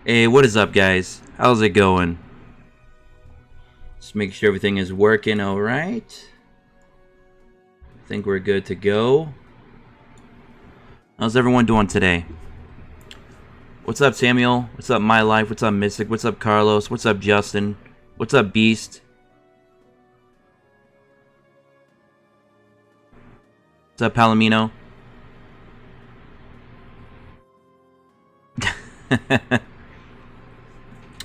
Hey, what is up, guys? How's it going? Just make sure everything is working alright. I think we're good to go. How's everyone doing today? What's up, Samuel? What's up, My Life? What's up, Mystic? What's up, Carlos? What's up, Justin? What's up, Beast? What's up, Palomino?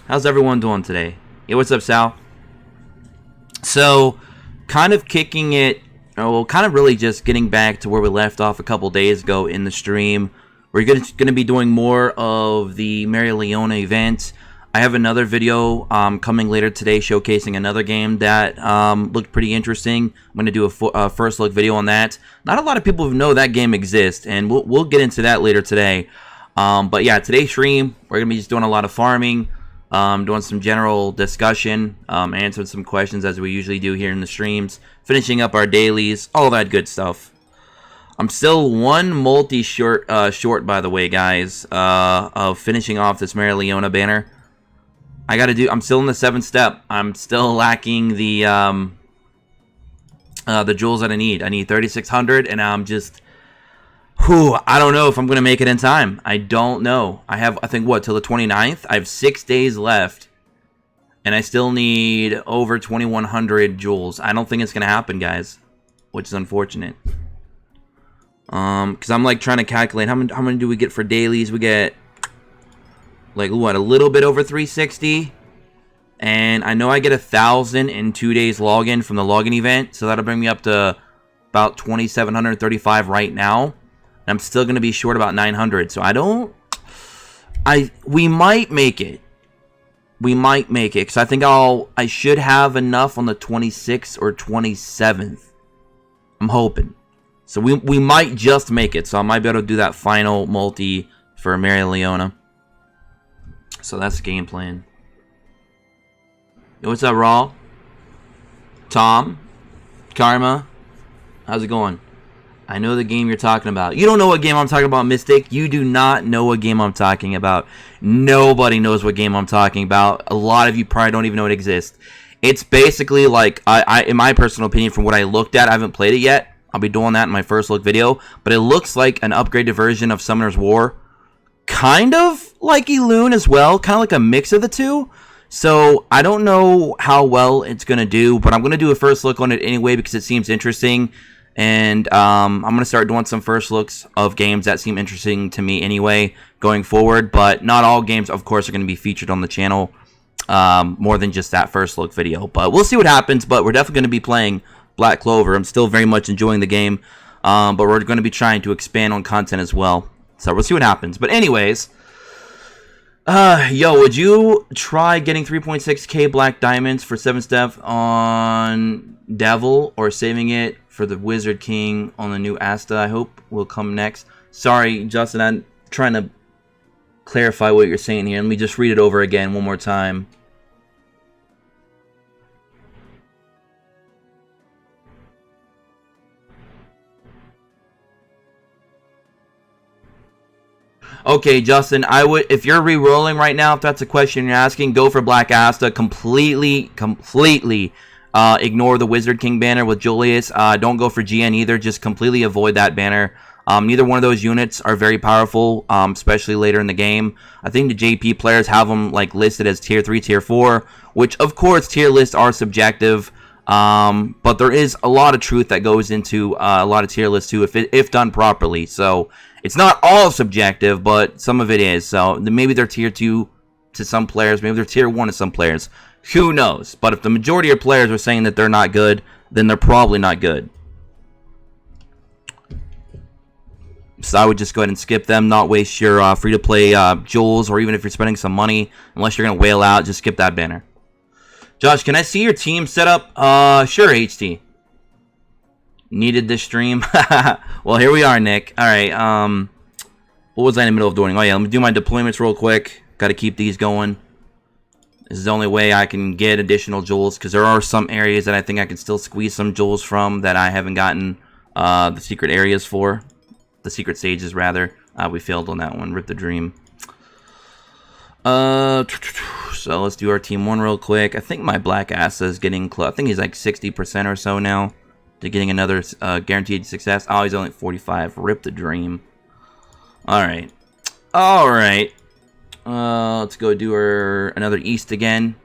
How's everyone doing today? Yeah, what's up, Sal? So, kind of kicking it, well, kind of really just getting back to where we left off a couple days ago in the stream. We're going to be doing more of the Mary Leona event. I have another video coming later today showcasing another game that looked pretty interesting. I'm going to do a first look video on that. Not a lot of people know that game exists, and we'll get into that later today. But yeah, today's stream, we're going to be just doing a lot of farming. Doing some general discussion, answering some questions as we usually do here in the streams, finishing up our dailies, all that good stuff. I'm still one multi short, by the way, guys, of finishing off this Mary Leona banner. I'm still in the 7th step. I'm still lacking the jewels that I need. I need 3,600, and I'm just... I don't know if I'm going to make it in time. I don't know. I think, till the 29th? I have 6 days left. And I still need over 2,100 jewels. I don't think it's going to happen, guys. Which is unfortunate. Because I'm, like, trying to calculate. How many do we get for dailies? We get, like, what? A little bit over 360. And I know I get 1,000 in 2 days login from the login event. So that'll bring me up to about 2,735 right now. I'm still going to be short about 900, so we might make it. We might make it, because I think I should have enough on the 26th or 27th. I'm hoping. So we might just make it, so I might be able to do that final multi for Mary Leona. So that's the game plan. Yo, what's up, Raw? Tom? Karma? How's it going? I know the game you're talking about. You don't know what game I'm talking about, Mystic. You do not know what game I'm talking about. Nobody knows what game I'm talking about. A lot of you probably don't even know it exists. It's basically like, in my personal opinion, from what I looked at, I haven't played it yet. I'll be doing that in my first look video. But it looks like an upgraded version of Summoner's War. Kind of like Elune as well. Kind of like a mix of the two. So, I don't know how well it's going to do. But I'm going to do a first look on it anyway because it seems interesting. And I'm going to start doing some first looks of games that seem interesting to me anyway going forward. But not all games, of course, are going to be featured on the channel more than just that first look video. But we'll see what happens. But we're definitely going to be playing Black Clover. I'm still very much enjoying the game. But we're going to be trying to expand on content as well. So we'll see what happens. But anyways, would you try getting 3.6k Black Diamonds for 7th step on Devil or saving it for the Wizard King on the new Asta? I hope will come next. Sorry, Justin, I'm trying to clarify what you're saying here. Let me just read it over again one more time. Okay, Justin, I would, if you're re-rolling right now, if that's a question you're asking, go for Black Asta. Completely ignore the Wizard King banner with Julius. Don't go for GN either. Just completely avoid that banner. Neither one of those units are very powerful, especially later in the game. I think the JP players have them like listed as tier 3, tier 4, which of course tier lists are subjective. But there is a lot of truth that goes into a lot of tier lists too, if done properly. So it's not all subjective, but some of it is. So maybe they're tier 2 to some players, maybe they're tier 1 to some players. Who knows? But if the majority of players are saying that they're not good, then they're probably not good. So I would just go ahead and skip them, not waste your free-to-play jewels, or even if you're spending some money, unless you're going to whale out, just skip that banner. Josh, can I see your team setup? Sure, HT. Needed this stream. Well, here we are, Nick. Alright, what was I in the middle of doing? Oh yeah, let me do my deployments real quick. Got to keep these going. This is the only way I can get additional jewels, because there are some areas that I think I can still squeeze some jewels from that I haven't gotten the secret areas for. The secret stages, rather. We failed on that one. Rip the dream. So let's do our team 1 real quick. I think my Black Asa is getting close. I think he's like 60% or so now to getting another guaranteed success. Oh, he's only 45. Rip the dream. Alright. Alright. Let's go do another East again.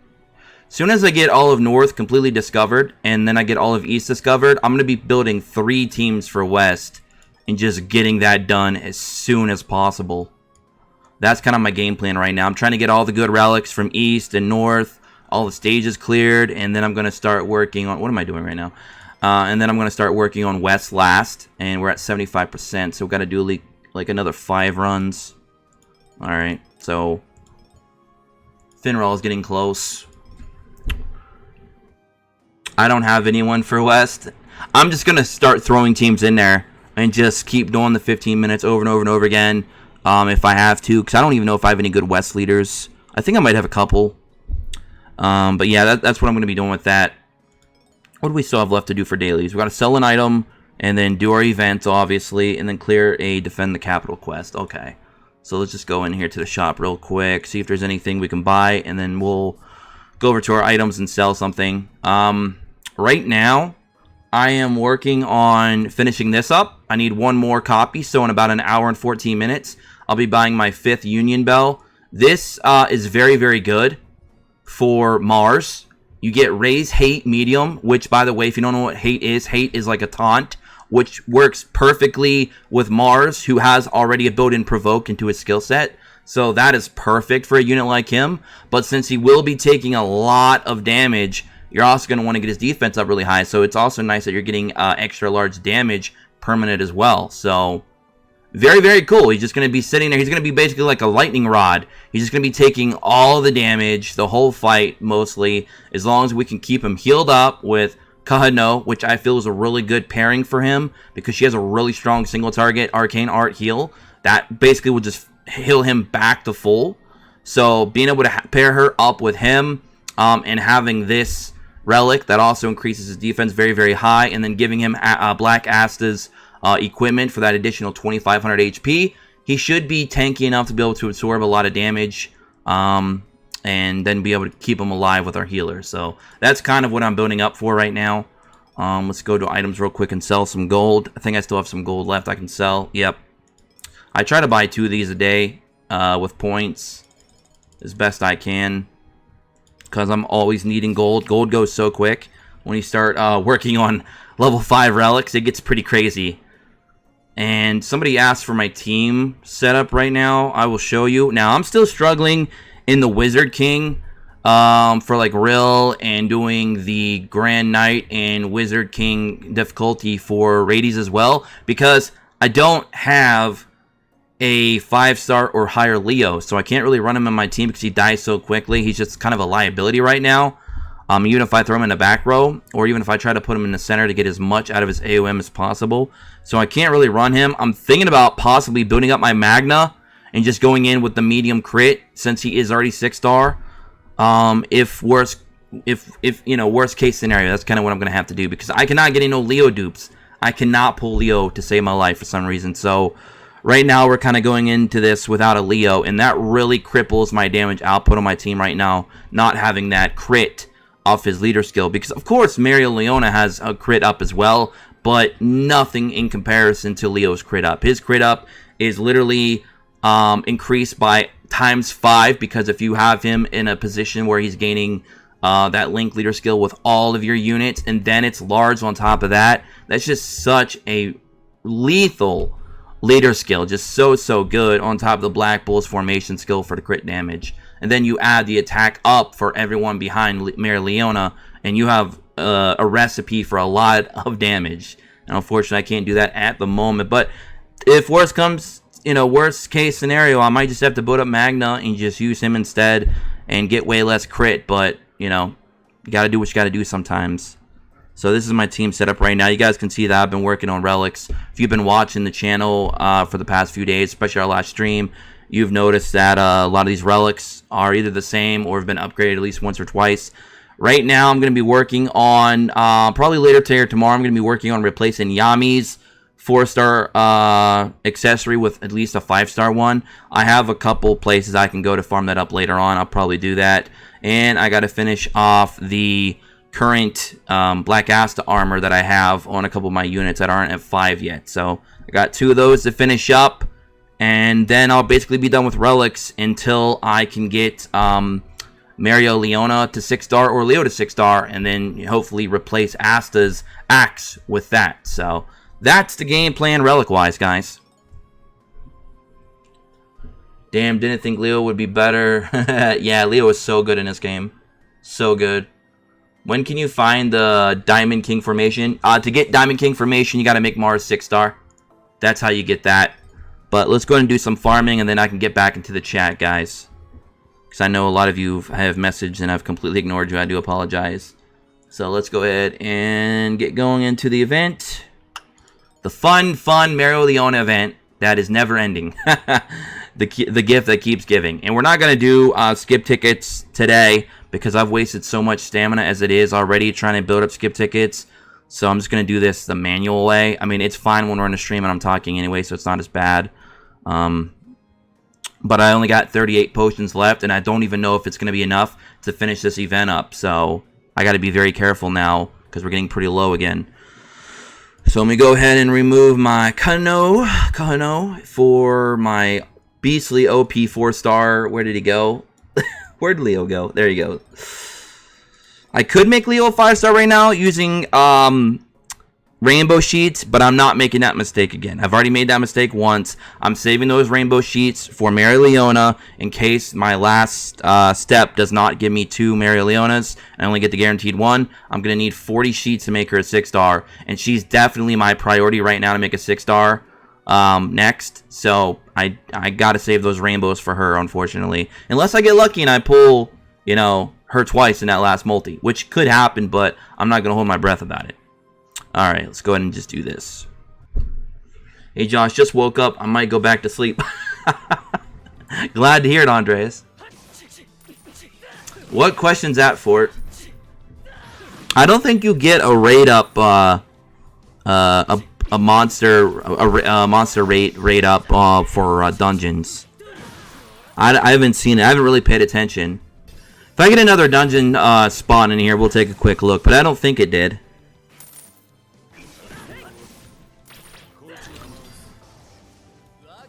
As soon as I get all of North completely discovered, and then I get all of East discovered, I'm going to be building 3 teams for West, and just getting that done as soon as possible. That's kind of my game plan right now. I'm trying to get all the good relics from East and North, all the stages cleared, and then I'm going to start working on... What am I doing right now? And then I'm going to start working on West last, and we're at 75%, so we've got to do like another 5 runs. Alright, so... Finral is getting close. I don't have anyone for West. I'm just going to start throwing teams in there and just keep doing the 15 minutes over and over and over again if I have to, because I don't even know if I have any good West leaders. I think I might have a couple. But yeah, that's what I'm going to be doing with that. What do we still have left to do for dailies? We've got to sell an item and then do our event, obviously, and then clear a defend the capital quest. Okay. So let's just go in here to the shop real quick, see if there's anything we can buy, and then we'll go over to our items and sell something. Right now, I am working on finishing this up. I need 1 more copy, so in about an hour and 14 minutes, I'll be buying my 5th Union Bell. This is very, very good for Mars. You get Raise Hate Medium, which, by the way, if you don't know what hate is like a taunt, which works perfectly with Mars, who has already a built-in Provoke into his skill set. So that is perfect for a unit like him. But since he will be taking a lot of damage, you're also going to want to get his defense up really high. So it's also nice that you're getting extra large damage permanent as well. So very, very cool. He's just going to be sitting there. He's going to be basically like a lightning rod. He's just going to be taking all the damage, the whole fight mostly, as long as we can keep him healed up with Kahano, which I feel is a really good pairing for him because she has a really strong single target Arcane Art heal that basically will just heal him back to full. So being able to pair her up with him and having this relic that also increases his defense very, very high, and then giving him Black Asta's equipment for that additional 2500 HP, he should be tanky enough to be able to absorb a lot of damage and then be able to keep him alive with our healer. So that's kind of what I'm building up for right now. Let's go to items real quick and sell some gold. I think I still have some gold left I can sell. Yep. I try to buy 2 of these a day with points as best I can because I'm always needing gold. Gold goes so quick. When you start working on level 5 relics, it gets pretty crazy. And somebody asked for my team setup right now. I will show you. Now, I'm still struggling in the Wizard King for like Rill and doing the Grand Knight and Wizard King difficulty for Radies as well, because I don't have a 5-star or higher Leo, so I can't really run him in my team because he dies so quickly. He's just kind of a liability right now. Even if I throw him in the back row, or even if I try to put him in the center to get as much out of his AOM as possible. So I can't really run him. I'm thinking about possibly building up my Magna and just going in with the medium crit since he is already 6-star. If worst case scenario, that's kind of what I'm gonna have to do because I cannot get any no Leo dupes. I cannot pull Leo to save my life for some reason. So right now we're kind of going into this without a Leo, and that really cripples my damage output on my team right now, not having that crit off his leader skill, because of course Mario Leona has a crit up as well, but nothing in comparison to Leo's crit up. His crit up is literally increased by ×5, because if you have him in a position where he's gaining that link leader skill with all of your units, and then it's large on top of that, that's just such a lethal leader skill, just so good on top of the Black Bull's formation skill for the crit damage. And then you add the attack up for everyone behind Mayor Leona, and you have a recipe for a lot of damage. And unfortunately, I can't do that at the moment. But if worst comes, worst case scenario, I might just have to build up Magna and just use him instead and get way less crit. But, you got to do what you got to do sometimes. So this is my team setup right now. You guys can see that I've been working on relics. If you've been watching the channel for the past few days, especially our last stream, you've noticed that a lot of these relics are either the same or have been upgraded at least once or twice. Right now, I'm going to be working on, probably later today or tomorrow, I'm going to be working on replacing Yami's 4-star accessory with at least a 5-star one. I have a couple places I can go to farm that up later on. I'll probably do that. And I got to finish off the current Black Asta armor that I have on a couple of my units that aren't at 5 yet. So I got 2 of those to finish up. And then I'll basically be done with relics until I can get Mario Leona to 6-star or Leo to 6-star. And then hopefully replace Asta's axe with that. So that's the game plan relic-wise, guys. Damn, didn't think Leo would be better. Yeah, Leo is so good in this game. So good. When can you find the Diamond King formation? To get Diamond King formation, you got to make Mars 6-star. That's how you get that. But let's go ahead and do some farming, and then I can get back into the chat, guys. Because I know a lot of you have messaged, and I've completely ignored you. I do apologize. So let's go ahead and get going into the event. The fun Mario Leona event that is never ending. the gift that keeps giving. And we're not going to do skip tickets today because I've wasted so much stamina as it is already trying to build up skip tickets. So I'm just going to do this the manual way. I mean, it's fine when we're in a stream and I'm talking anyway, so it's not as bad. But I only got 38 potions left, and I don't even know if it's going to be enough to finish this event up. So I got to be very careful now because we're getting pretty low again. So let me go ahead and remove my Kahano for my beastly OP 4-star. Where did he go? Where'd Leo go? There you go. I could make Leo a 5-star right now using rainbow sheets, but I'm not making that mistake again. I've already made that mistake once. I'm saving those rainbow sheets for Mario Leona in case my last step does not give me 2 Mario Leonas. I only get the guaranteed 1. I'm going to need 40 sheets to make her a 6-star, and she's definitely my priority right now to make a 6-star next. So I got to save those rainbows for her, unfortunately. Unless I get lucky and I pull, you know, her twice in that last multi, which could happen, but I'm not going to hold my breath about it. Alright, let's go ahead and just do this. Hey Josh, just woke up. I might go back to sleep. Glad to hear it, Andreas. What question's that, Fort? I don't think you get a rate up, a monster rate up for dungeons. I haven't seen it. I haven't really paid attention. If I get another dungeon spawn in here, we'll take a quick look. But I don't think it did.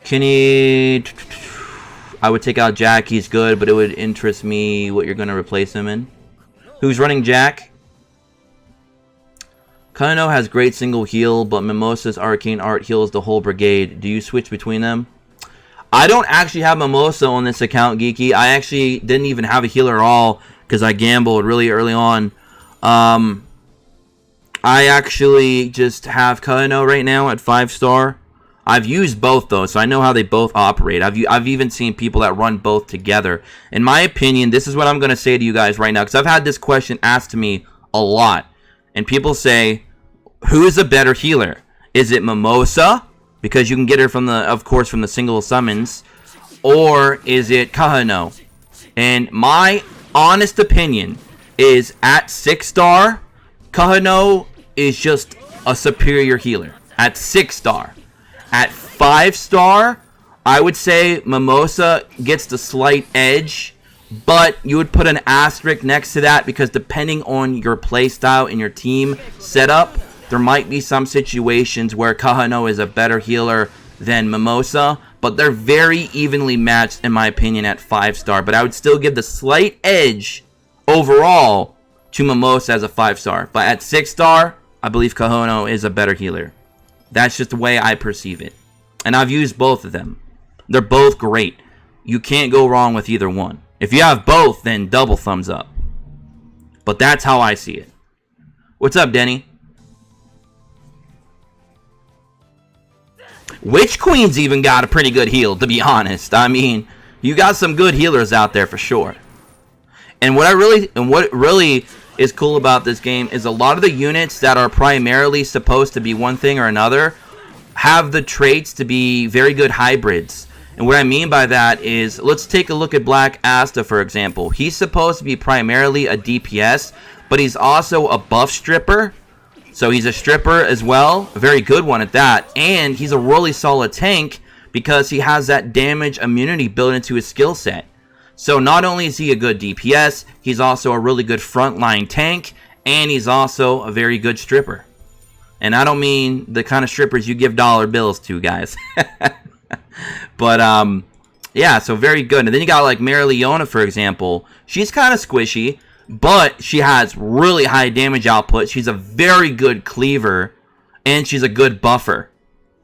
Kenny, I would take out Jack. He's good, but it would interest me what you're going to replace him in. Who's running Jack? Kano has great single heal, but Mimosa's arcane art heals the whole brigade. Do you switch between them? I don't actually have Mimosa on this account, Geeky. I actually didn't even have a healer at all because I gambled really early on. I actually just have Kano right now at 5-star. I've used both, though, so I know how they both operate. I've even seen people that run both together. In my opinion, this is what I'm going to say to you guys right now, because I've had this question asked to me a lot. And people say, who is a better healer? Is it Mimosa? Because you can get her from of course, from the single summons. Or is it Kahano? And my honest opinion is at 6-star, Kahano is just a superior healer. At 6-star. At 5-star, I would say Mimosa gets the slight edge, but you would put an asterisk next to that because depending on your playstyle and your team setup, there might be some situations where Kahano is a better healer than Mimosa, but they're very evenly matched in my opinion at 5-star. But I would still give the slight edge overall to Mimosa as a 5-star. But at 6-star, I believe Kahano is a better healer. That's just the way I perceive it. And I've used both of them. They're both great. You can't go wrong with either one. If you have both, then double thumbs up. But that's how I see it. What's up, Denny? Witch Queen's even got a pretty good heal, to be honest. I mean, you got some good healers out there for sure. And what really is cool about this game is a lot of the units that are primarily supposed to be one thing or another have the traits to be very good hybrids. And what I mean by that is, let's take a look at Black Asta, for example. He's supposed to be primarily a DPS, but he's also a buff stripper. So he's a stripper as well, a very good one at that, and he's a really solid tank because he has that damage immunity built into his skill set. So not only is he a good DPS, he's also a really good frontline tank, and he's also a very good stripper. And I don't mean the kind of strippers you give dollar bills to, guys. But, yeah, so very good. And then you got, like, Melancholy, for example. She's kind of squishy, but she has really high damage output. She's a very good cleaver, and she's a good buffer.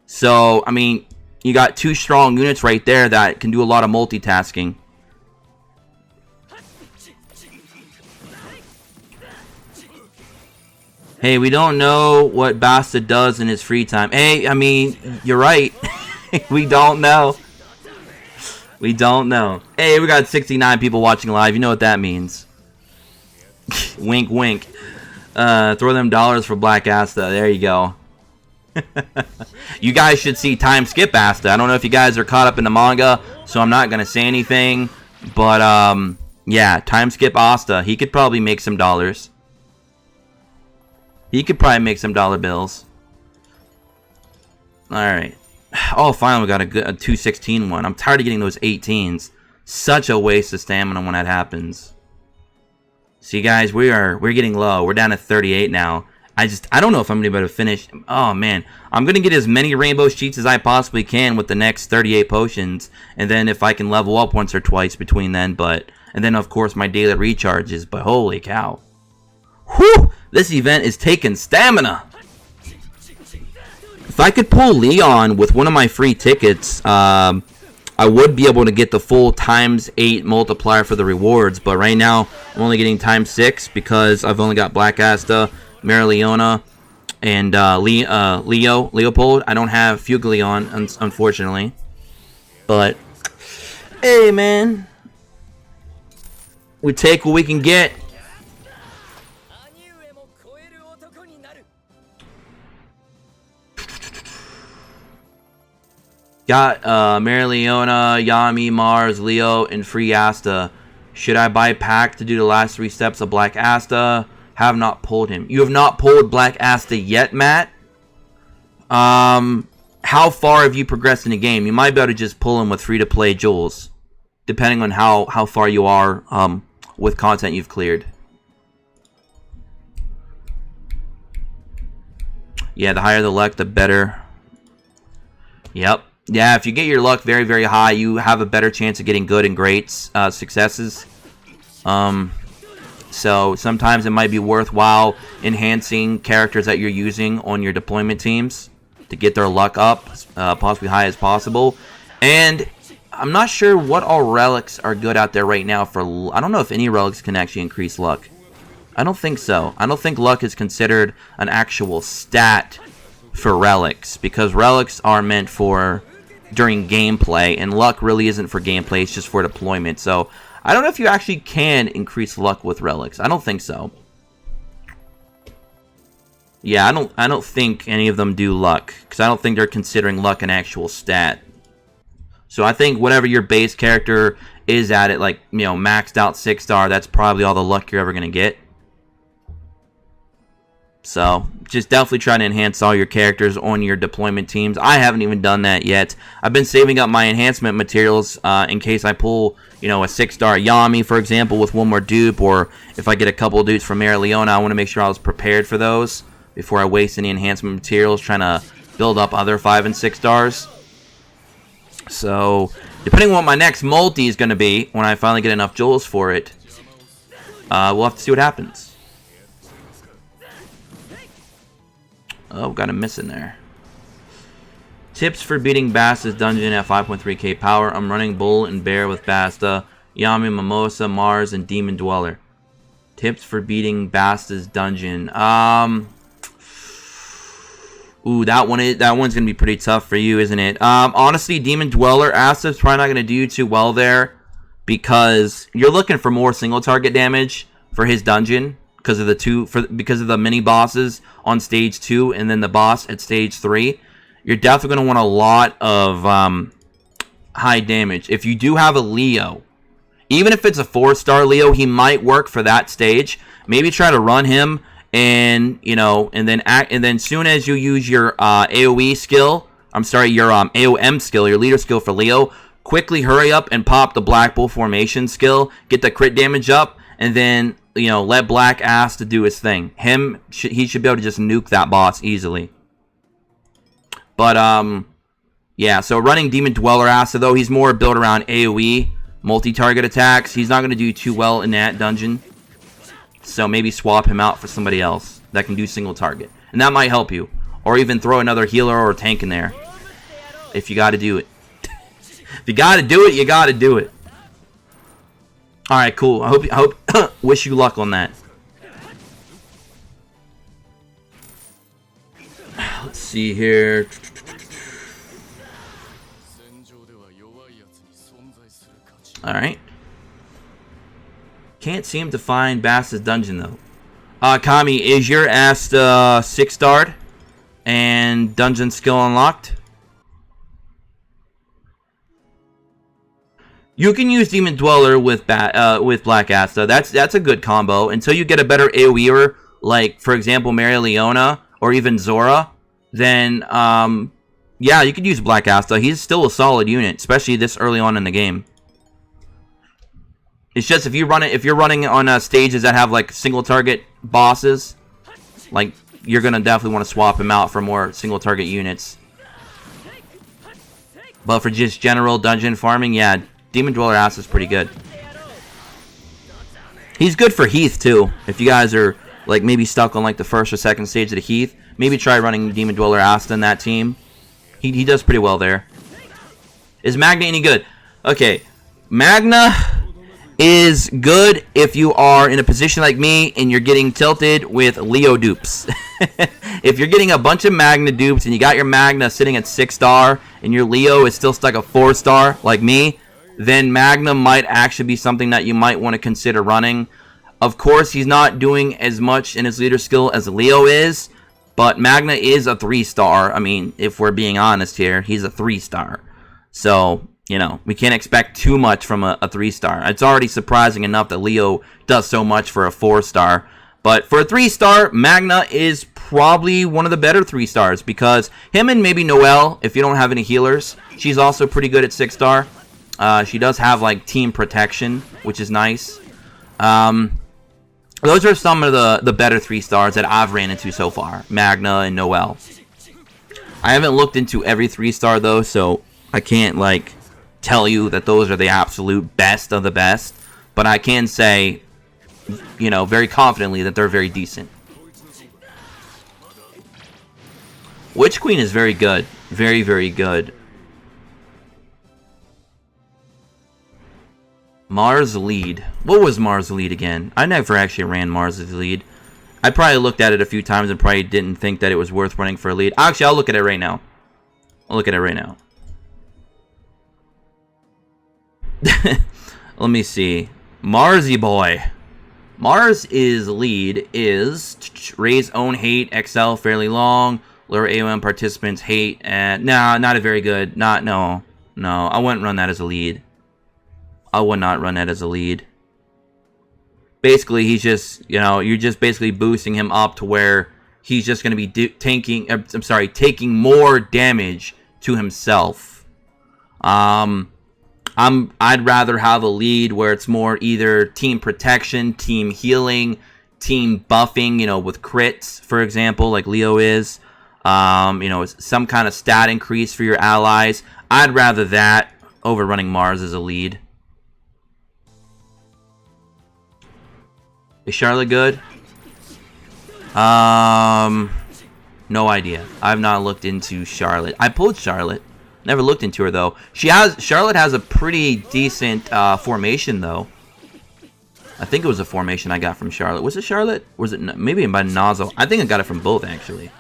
So, I mean, you got two strong units right there that can do a lot of multitasking. Hey, we don't know what Basta does in his free time. Hey, I mean, you're right. We don't know. We don't know. Hey, we got 69 people watching live. You know what that means. Wink, wink. Throw them dollars for Black Asta. There you go. You guys should see Time Skip Asta. I don't know if you guys are caught up in the manga, so I'm not going to say anything. But, yeah, Time Skip Asta. He could probably make some dollars. He could probably make some dollar bills. Alright. Oh, finally we got a 216 one. I'm tired of getting those 18s. Such a waste of stamina when that happens. See, guys, we're getting low. We're down to 38 now. I don't know if I'm going to be able to finish. Oh, man. I'm going to get as many rainbow sheets as I possibly can with the next 38 potions. And then if I can level up once or twice between then. And then, of course, my daily recharges. But holy cow. Whew! This event is taking stamina. If I could pull Leon with one of my free tickets, I would be able to get the full ×8 multiplier for the rewards. But right now, I'm only getting ×6 because I've only got Black Asta, Melancholy, and Leopold. I don't have Fuglion, unfortunately. But, hey, man. We take what we can get. Got Melancholy, Yami, Mars, Leo, and free Asta. Should I buy pack to do the last 3 steps of Black Asta? Have not pulled him. You have not pulled Black Asta yet, Matt? How far have you progressed in the game? You might be able to just pull him with free-to-play jewels. Depending on how far you are with content you've cleared. Yeah, the higher the luck, the better. Yep. Yeah, if you get your luck very, very high, you have a better chance of getting good and great successes. So sometimes it might be worthwhile enhancing characters that you're using on your deployment teams to get their luck up, possibly high as possible. And I'm not sure what all relics are good out there right now for. I don't know if any relics can actually increase luck. I don't think so. I don't think luck is considered an actual stat for relics, because relics are meant for during gameplay, and luck really isn't for gameplay, it's just for deployment. So I don't know if you actually can increase luck with relics. I don't think so. Yeah, I don't think any of them do luck, because I don't think they're considering luck an actual stat. So I think whatever your base character is at it, like, you know, maxed out 6-star, that's probably all the luck you're ever going to get. So, just definitely try to enhance all your characters on your deployment teams. I haven't even done that yet. I've been saving up my enhancement materials in case I pull, you know, a 6-star Yami, for example, with one more dupe, or if I get a couple dupes from Melancholy, I want to make sure I was prepared for those before I waste any enhancement materials trying to build up other 5 and 6 stars. So, depending on what my next multi is going to be, when I finally get enough jewels for it, we'll have to see what happens. Oh, got a miss in there. Tips for beating Basta's dungeon at 5.3k power. I'm running Bull and Bear with Basta, Yami, Mimosa, Mars, and Demon Dweller. Tips for beating Basta's dungeon. Ooh, that one's gonna be pretty tough for you, isn't it? Honestly, Demon Dweller, Asta's probably not gonna do too well there, because you're looking for more single target damage for his dungeon. Because of the mini bosses on stage 2 and then the boss at stage 3, you're definitely going to want a lot of high damage. If you do have a Leo, even if it's a 4-star Leo, he might work for that stage. Maybe try to run him and and then soon as you use your AOE skill, your AOM skill, your leader skill for Leo, quickly hurry up and pop the Black Bull formation skill, get the crit damage up, and then let Black Ass to do his thing. He should be able to just nuke that boss easily. But yeah, so running Demon Dweller Asta, though, he's more built around AoE, multi-target attacks. He's not going to do too well in that dungeon. So maybe swap him out for somebody else that can do single target. And that might help you. Or even throw another healer or a tank in there. If you got to do it. If you got to do it, you got to do it. Alright, cool. I hope wish you luck on that. Let's see here. Alright. Can't seem to find Bass's dungeon, though. Kami, is your Asta 6-starred? And dungeon skill unlocked? You can use Demon Dweller with Black Asta. That's a good combo. Until you get a better AoEer, like, for example, Maria Leona, or even Zora, then, yeah, you could use Black Asta. He's still a solid unit, especially this early on in the game. It's just if you're running on stages that have like single target bosses, like you're gonna definitely want to swap him out for more single target units. But for just general dungeon farming, yeah, Demon Dweller Ass is pretty good. He's good for Heath too. If you guys are like maybe stuck on like the first or second stage of the Heath, maybe try running Demon Dweller Ass in that team. He does pretty well there. Is Magna any good? Okay, Magna is good if you are in a position like me and you're getting tilted with Leo dupes. If you're getting a bunch of Magna dupes and you got your Magna sitting at 6-star and your Leo is still stuck at 4-star like me, then Magna might actually be something that you might want to consider running. Of course, he's not doing as much in his leader skill as Leo is, but Magna is a 3-star. I mean, if we're being honest here, he's a 3-star. So, we can't expect too much from a 3-star. It's already surprising enough that Leo does so much for a 4-star. But for a 3-star, Magna is probably one of the better 3-stars because him and maybe Noelle, if you don't have any healers, she's also pretty good at 6-star. She does have like team protection, which is nice. Those are some of the better 3-stars that I've ran into so far, Magna and Noelle. I haven't looked into every 3-star though, so I can't like tell you that those are the absolute best of the best, but I can say, very confidently that they're very decent. Witch Queen is very good. Very, very good. Mars lead. What was Mars lead again? I never actually ran Mars' lead. I probably looked at it a few times and probably didn't think that it was worth running for a lead. Actually, I'll look at it right now. Let me see. Marsy boy. Mars is lead is raise own hate XL fairly long. Lower AOM participants hate and not a very good. No. I wouldn't run that as a lead. I would not run that as a lead. Basically, he's just you're just basically boosting him up to where he's just going to be taking more damage to himself. I'd rather have a lead where it's more either team protection, team healing, team buffing, with crits, for example, like Leo is. Some kind of stat increase for your allies. I'd rather that over running Mars as a lead. Is Charlotte good? No idea. I've not looked into Charlotte. I pulled Charlotte. Never looked into her though. Charlotte has a pretty decent formation though. I think it was a formation I got from Charlotte. Was it Charlotte? Or was it maybe by Nozzle? I think I got it from both actually.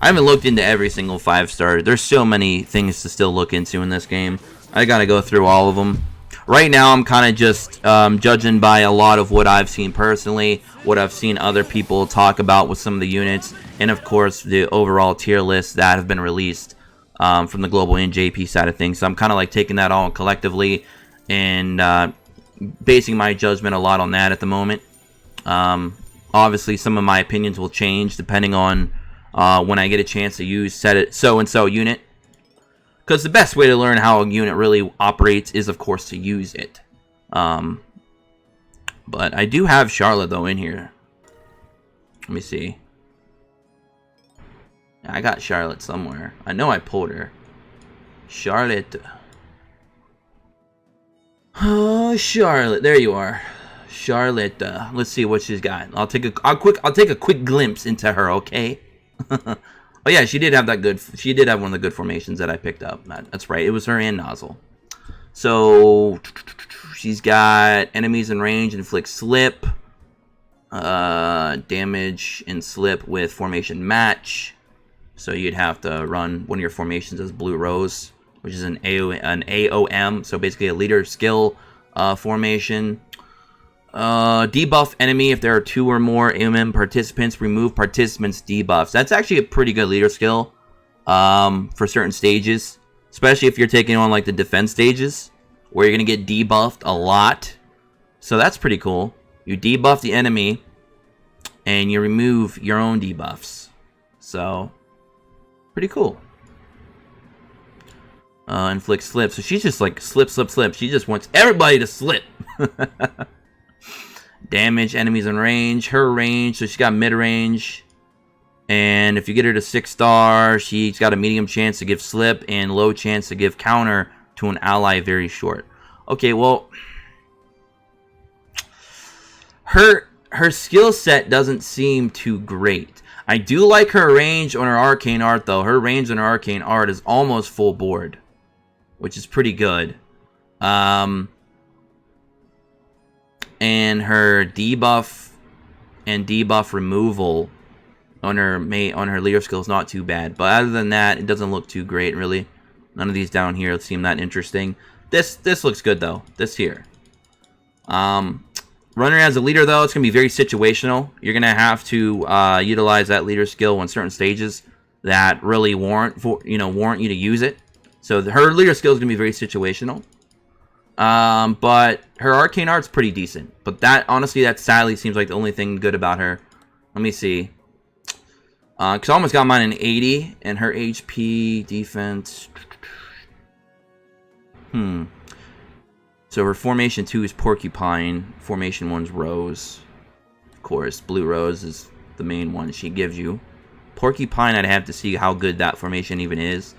I haven't looked into every single 5-star. There's so many things to still look into in this game. I gotta go through all of them. Right now I'm kind of just judging by a lot of what I've seen personally, what I've seen other people talk about with some of the units, and of course the overall tier lists that have been released from the global and JP side of things. So I'm kind of like taking that all collectively and basing my judgment a lot on that at the moment. Obviously, some of my opinions will change depending on when I get a chance to use so-and-so unit. Because the best way to learn how a unit really operates is, of course, to use it. But I do have Charlotte, though, in here. Let me see. I got Charlotte somewhere. I know I pulled her. Charlotte. Oh, Charlotte. There you are. Charlotte. Let's see what she's got. I'll take a quick glimpse into her, okay? Oh yeah, she did have that good. She did have one of the good formations that I picked up. That's right. It was her and Nozzle. So she's got enemies in range, inflict slip, damage and slip with formation match. So you'd have to run one of your formations as Blue Rose, which is an AOM. So basically a leader skill formation. Debuff enemy if there are 2 or more AOM participants. Remove participants' debuffs. That's actually a pretty good leader skill for certain stages, especially if you're taking on like the defense stages where you're gonna get debuffed a lot. So that's pretty cool. You debuff the enemy and you remove your own debuffs. So pretty cool. Inflict slip. So she's just like slip. She just wants everybody to slip. Damage enemies in range. Her range, so she's got mid-range. And if you get her to 6-star, she's got a medium chance to give slip and low chance to give counter to an ally very short. Okay, well, her skill set doesn't seem too great. I do like her range on her arcane art, though. Her range on her arcane art is almost full board, which is pretty good. And her debuff and debuff removal on her leader skill is not too bad. But other than that, it doesn't look too great, really. None of these down here seem that interesting. This looks good, though. This here. Runner as a leader, though, it's going to be very situational. You're going to have to utilize that leader skill on certain stages that really warrant you to use it. So her leader skill is going to be very situational. But her arcane art's pretty decent. But honestly, that sadly seems like the only thing good about her. Let me see. Because I almost got mine in 80, and her HP, defense. So her formation 2 is Porcupine. Formation 1's Rose. Of course, Blue Rose is the main one she gives you. Porcupine, I'd have to see how good that formation even is.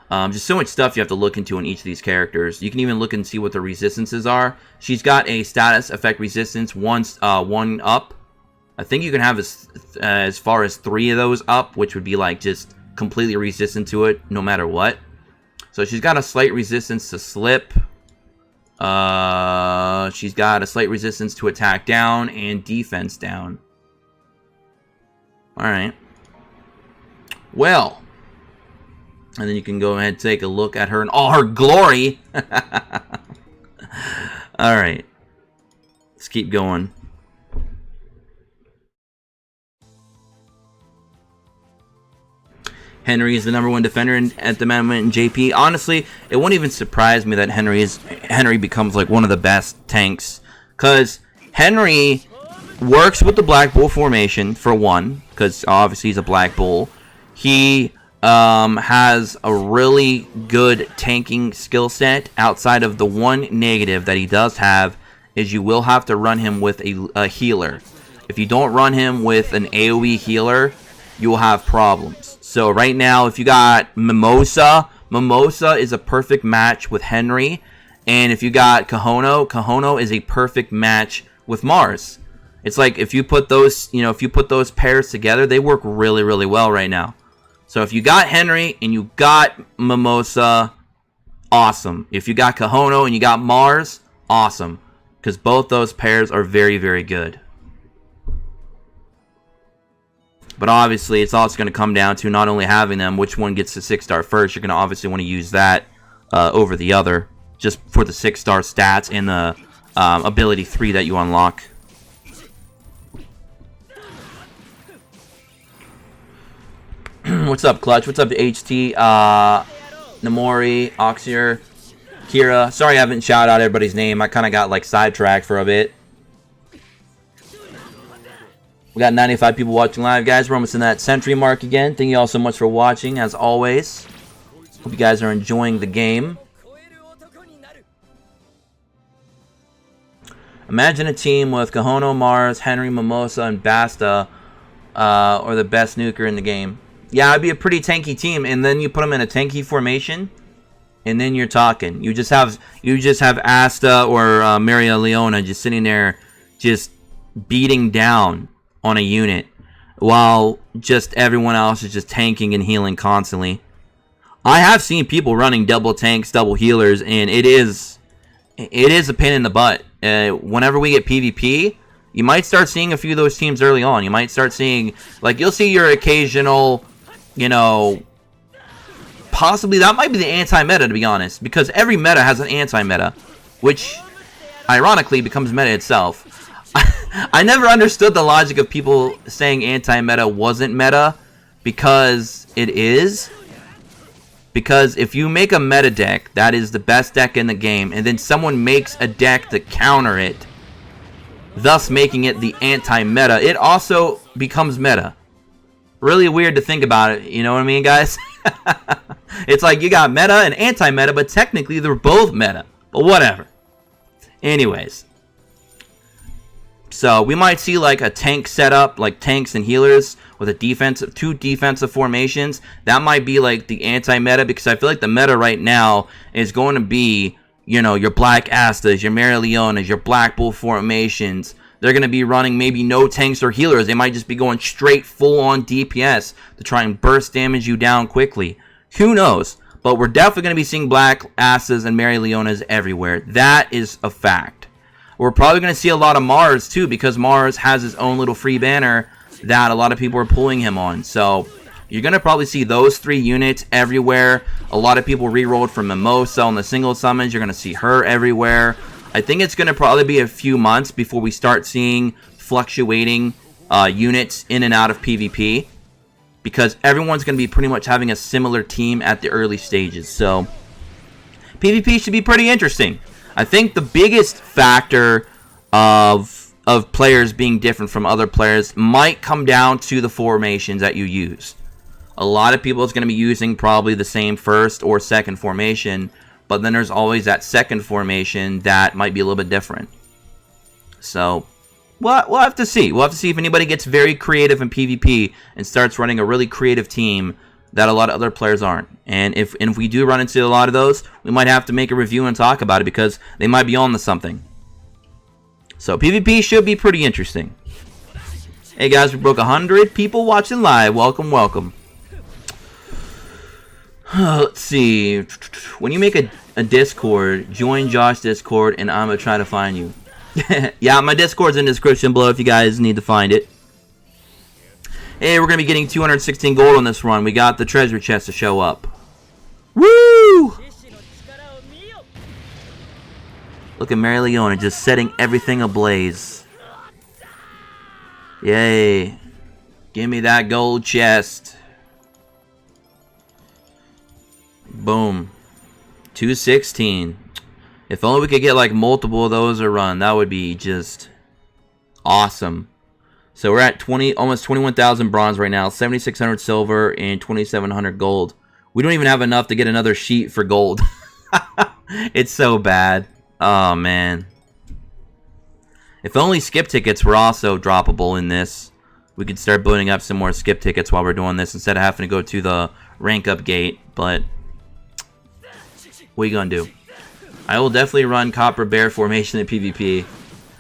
Just so much stuff you have to look into on each of these characters. You can even look and see what the resistances are. She's got a status effect resistance, one up. I think you can have as far as 3 of those up, which would be like just completely resistant to it, no matter what. So she's got a slight resistance to slip. She's got a slight resistance to attack down and defense down. Alright. Well. And then you can go ahead and take a look at her in all her glory. Alright. Let's keep going. Henry is the #1 defender at the moment in JP. Honestly, it won't even surprise me that Henry becomes like one of the best tanks. Because Henry works with the Black Bull formation, for one. Because obviously he's a Black Bull. He has a really good tanking skill set. Outside of the one negative that he does have is you will have to run him with a healer. If you don't run him with an AoE healer, you will have problems. So right now, if you got Mimosa is a perfect match with Henry. And if you got Kahono is a perfect match with Mars. It's like if you put those, pairs together, they work really, really well right now. So if you got Henry and you got Mimosa, awesome. If you got Kahono and you got Mars, awesome. Because both those pairs are very, very good. But obviously, it's also going to come down to not only having them, which one gets the 6-star first. You're going to obviously want to use that over the other, just for the 6-star stats and the ability 3 that you unlock. What's up, Clutch? What's up to HT? Namori, Oxier, Kira. Sorry I haven't shouted out everybody's name. I kind of got like sidetracked for a bit. We got 95 people watching live, guys. We're almost in that century mark again. Thank you all so much for watching, as always. Hope you guys are enjoying the game. Imagine a team with Kahono, Mars, Henry, Mimosa, and Basta, or the best nuker in the game. Yeah, it'd be a pretty tanky team, and then you put them in a tanky formation, and then you're talking. You just have Asta or Maria Leona just sitting there, just beating down on a unit, while just everyone else is just tanking and healing constantly. I have seen people running double tanks, double healers, and it is a pain in the butt. Whenever we get PvP, you might start seeing a few of those teams early on. You might start seeing, like, you'll see your occasional, you know, possibly that might be the anti-meta, to be honest, because every meta has an anti-meta, which ironically becomes meta itself. I never understood the logic of people saying anti-meta wasn't meta, because it is. Because if you make a meta deck that is the best deck in the game, and then someone makes a deck to counter it, thus making it the anti-meta, it also becomes meta. Really weird to think about it, you know what I mean, guys? It's like you got meta and anti-meta, but technically they're both meta. But whatever. Anyways. So we might see like a tank setup, like tanks and healers with a two defensive formations. That might be like the anti-meta, because I feel like the meta right now is going to be, you know, your Black Astas, your Mary Leonas, your Black Bull formations. They're going to be running maybe no tanks or healers. They might just be going straight full-on DPS to try and burst damage you down quickly. Who knows? But we're definitely going to be seeing Black Astas and Mary Leonas everywhere. That is a fact. We're probably going to see a lot of Mars too, because Mars has his own little free banner that a lot of people are pulling him on. So you're going to probably see those three units everywhere. A lot of people re-rolled from Mimosa on the single summons. You're going to see her everywhere. I think it's going to probably be a few months before we start seeing fluctuating units in and out of PvP, because everyone's going to be pretty much having a similar team at the early stages. So PvP should be pretty interesting. I think the biggest factor of players being different from other players might come down to the formations that you use. A lot of people is going to be using probably the same first or second formation, but then there's always that second formation that might be a little bit different. So we'll have to see. We'll have to see if anybody gets very creative in PvP and starts running a really creative team that a lot of other players aren't. And if we do run into a lot of those, we might have to make a review and talk about it, because they might be on to something. So PvP should be pretty interesting. Hey guys, we broke 100 people watching live. Welcome, welcome. Let's see. When you make a Discord, join Josh's Discord and I'm going to try to find you. Yeah, my Discord's in the description below if you guys need to find it. Hey, we're going to be getting 216 gold on this run. We got the treasure chest to show up. Woo! Look at Mary Leona just setting everything ablaze. Yay. Give me that gold chest. Boom. 216. If only we could get like multiple of those a run. That would be just awesome. So we're at almost 21,000 bronze right now, 7,600 silver, and 2,700 gold. We don't even have enough to get another sheet for gold. It's so bad. Oh, man. If only skip tickets were also droppable in this. We could start building up some more skip tickets while we're doing this, instead of having to go to the rank up gate. But what are you going to do? I will definitely run Copper Bear formation in PvP.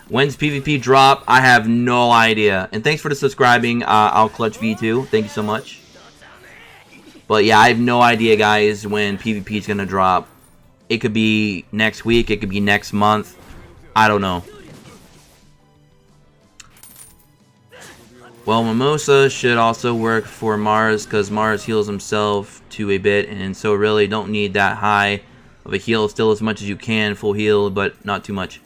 When's PvP drop? I have no idea. And thanks for the subscribing, I'll Clutch V2. Thank you so much. But yeah, I have no idea, guys, when PvP is going to drop. It could be next week. It could be next month. I don't know. Well, Mimosa should also work for Mars, because Mars heals himself to a bit. And so really don't need that high of a heal. Still as much as you can. Full heal, but not too much.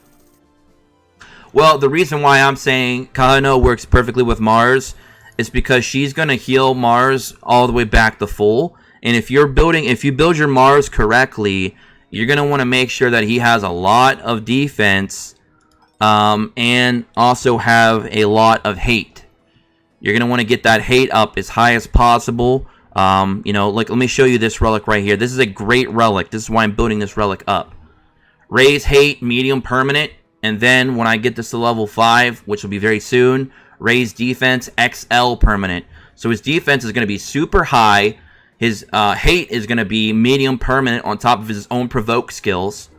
Well, the reason why I'm saying Kahano works perfectly with Mars is because she's going to heal Mars all the way back to full. And if you build your Mars correctly, you're going to want to make sure that he has a lot of defense and also have a lot of hate. You're going to want to get that hate up as high as possible. You know, like, let me show you this relic right here. This is a great relic. This is why I'm building this relic up. Raise hate, medium, permanent. And then when I get this to level 5, which will be very soon, raise defense, XL, permanent. So his defense is going to be super high. His hate is going to be medium, permanent on top of his own provoke skills.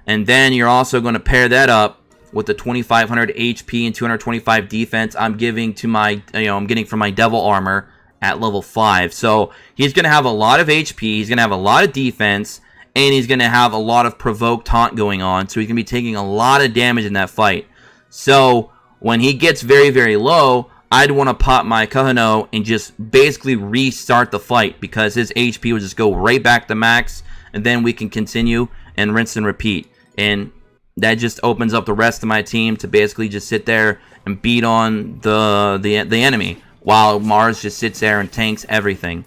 And then you're also going to pair that up with the 2,500 HP and 225 defense I'm giving to my, I'm getting from my devil armor at level 5. So he's going to have a lot of HP, he's going to have a lot of defense, and he's going to have a lot of provoke taunt going on. So he's going to be taking a lot of damage in that fight. So when he gets very, very low, I'd want to pop my Kahano and just basically restart the fight, because his HP will just go right back to max, and then we can continue and rinse and repeat. And that just opens up the rest of my team to basically just sit there and beat on the enemy, while Mars just sits there and tanks everything.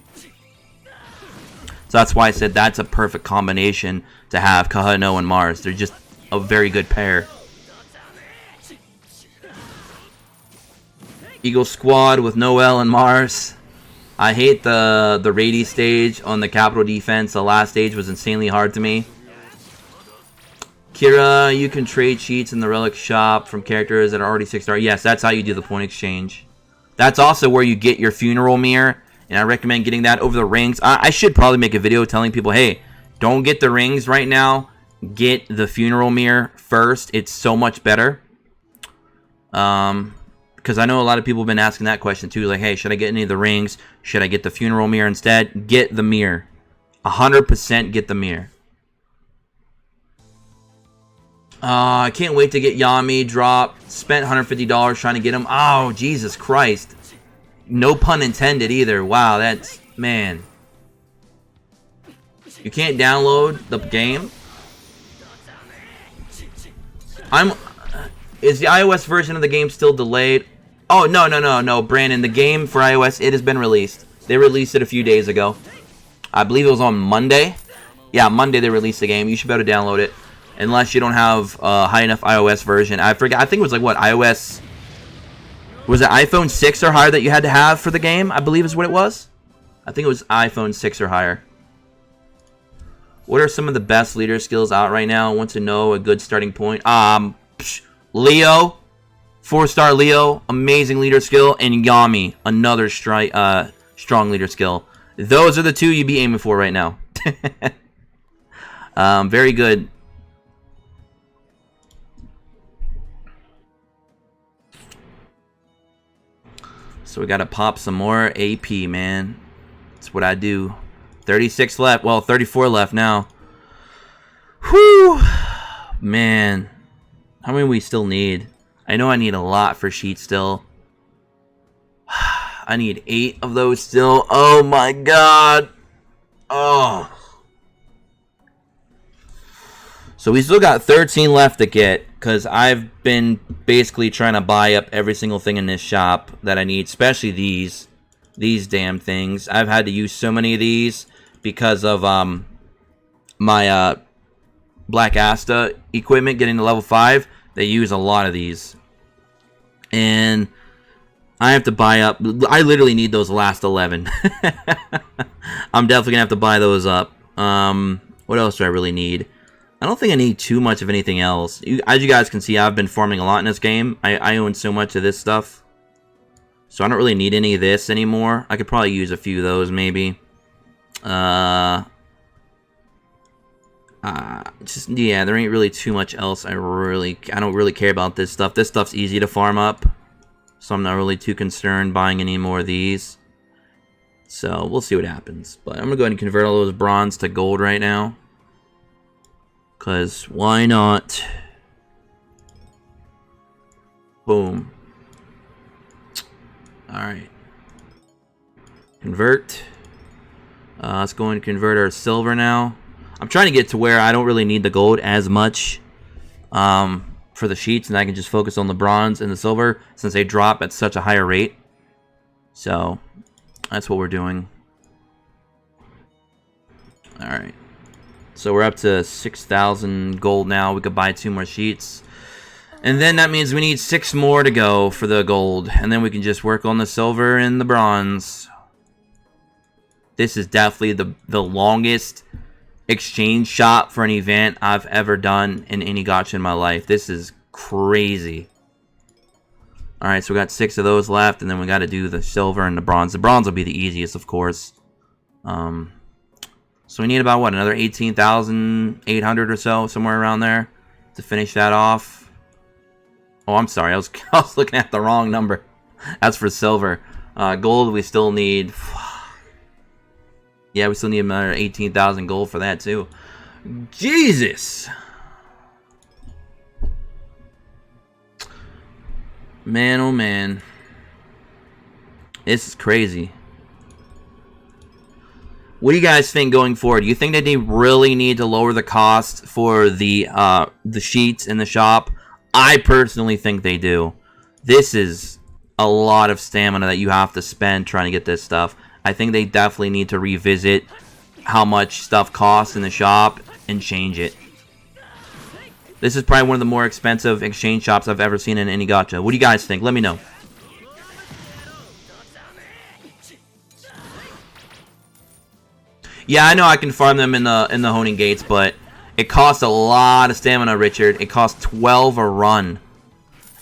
So that's why I said that's a perfect combination to have Kahano and Mars. They're just a very good pair. Eagle Squad with Noel and Mars. I hate the Rady stage on the capital defense. The last stage was insanely hard to me. Kira, you can trade cheats in the relic shop from characters that are already 6-star. Yes, that's how you do the point exchange. That's also where you get your funeral mirror, and I recommend getting that over the rings. I should probably make a video telling people, hey, don't get the rings right now. Get the funeral mirror first. It's so much better. Because I know a lot of people have been asking that question too. Like, hey, should I get any of the rings? Should I get the funeral mirror instead? Get the mirror. 100% get the mirror. I can't wait to get Yami drop. Spent $150 trying to get him. Oh, Jesus Christ. No pun intended either. Wow, that's... Man. You can't download the game? Is the iOS version of the game still delayed? Oh, no, Brandon. The game for iOS, it has been released. They released it a few days ago. I believe it was on Monday. Yeah, Monday they released the game. You should be able to download it. Unless you don't have a high enough iOS version. I forget. I think it was like, what, iOS... Was it iPhone 6 or higher that you had to have for the game? I believe is what it was. I think it was iPhone 6 or higher. What are some of the best leader skills out right now? I want to know a good starting point. Leo. 4-star Leo. Amazing leader skill. And Yami. Another strong leader skill. Those are the two you'd be aiming for right now. Very good. So we got to pop some more AP, man. That's what I do. 36 left. Well, 34 left now. Whew. Man. How many we still need? I know I need a lot for sheets still. I need 8 of those still. Oh my god. Oh. So we still got 13 left to get, because I've been basically trying to buy up every single thing in this shop that I need, especially these damn things. I've had to use so many of these because of my Black Asta equipment getting to level 5. They use a lot of these. And I have to buy up. I literally need those last 11. I'm definitely going to have to buy those up. What else do I really need? I don't think I need too much of anything else. As you guys can see, I've been farming a lot in this game. I own so much of this stuff. So I don't really need any of this anymore. I could probably use a few of those, maybe. Yeah, there ain't really too much else. I don't really care about this stuff. This stuff's easy to farm up. So I'm not really too concerned buying any more of these. So we'll see what happens. But I'm going to go ahead and convert all those bronze to gold right now. Because why not? Boom. Alright. Convert. Let's go and convert our silver now. I'm trying to get to where I don't really need the gold as much for the sheets, and I can just focus on the bronze and the silver since they drop at such a higher rate. So that's what we're doing. Alright. So we're up to 6,000 gold now. We could buy 2 more sheets. And then that means we need 6 more to go for the gold. And then we can just work on the silver and the bronze. This is definitely the longest exchange shop for an event I've ever done in any gacha in my life. This is crazy. Alright, so we got 6 of those left. And then we got to do the silver and the bronze. The bronze will be the easiest, of course. So we need about, what, another 18,800 or so, somewhere around there, to finish that off. Oh, I'm sorry. I was looking at the wrong number. That's for silver. Gold, we still need... Yeah, we still need another 18,000 gold for that, too. Jesus! Man, oh man. This is crazy. What do you guys think going forward? Do you think that they really need to lower the cost for the sheets in the shop? I personally think they do. This is a lot of stamina that you have to spend trying to get this stuff. I think they definitely need to revisit how much stuff costs in the shop and change it. This is probably one of the more expensive exchange shops I've ever seen in any gacha. What do you guys think? Let me know. Yeah, I know I can farm them in the honing gates, but it costs a lot of stamina, Richard. It costs 12 a run.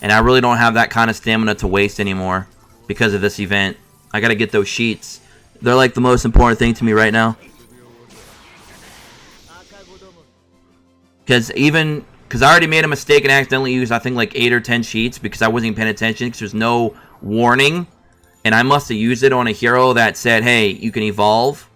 And I really don't have that kind of stamina to waste anymore because of this event. I gotta get those sheets. They're like the most important thing to me right now. Because I already made a mistake and accidentally used, I think, like 8 or 10 sheets because I wasn't even paying attention because there's no warning. And I must have used it on a hero that said, hey, you can evolve.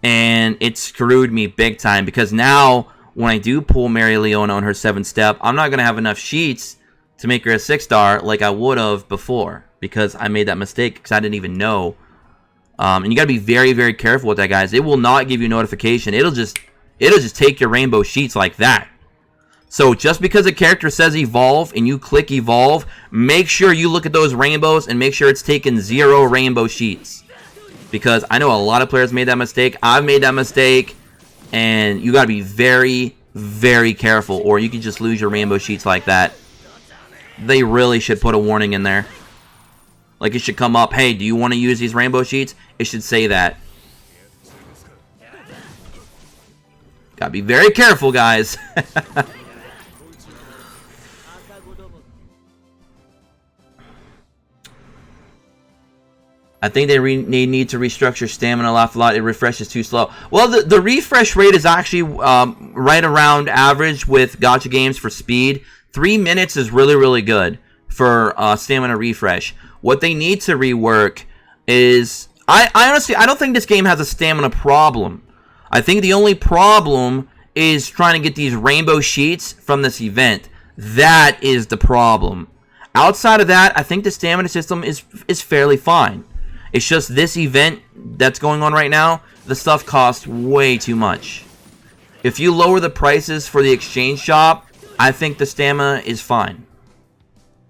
And it screwed me big time because now when I do pull Mary Leona on her 7th step, I'm not going to have enough sheets to make her a 6-star like I would have before because I made that mistake because I didn't even know. And you got to be very, very careful with that, guys. It will not give you notification. It'll just take your rainbow sheets like that. So just because a character says evolve and you click evolve, make sure you look at those rainbows and make sure it's taken 0 rainbow sheets. Because I know a lot of players made that mistake. I've made that mistake. And you got to be very, very careful or you can just lose your rainbow sheets like that. They really should put a warning in there. Like it should come up, hey, do you want to use these rainbow sheets? It should say that. Gotta be very careful, guys. I think they need to restructure stamina a lot. It refreshes too slow. Well, the refresh rate is actually right around average with gacha games for speed. 3 minutes is really, really good for stamina refresh. What they need to rework is... I honestly, I don't think this game has a stamina problem. I think the only problem is trying to get these rainbow sheets from this event. That is the problem. Outside of that, I think the stamina system is fairly fine. It's just this event that's going on right now, the stuff costs way too much. If you lower the prices for the exchange shop, I think the stamina is fine.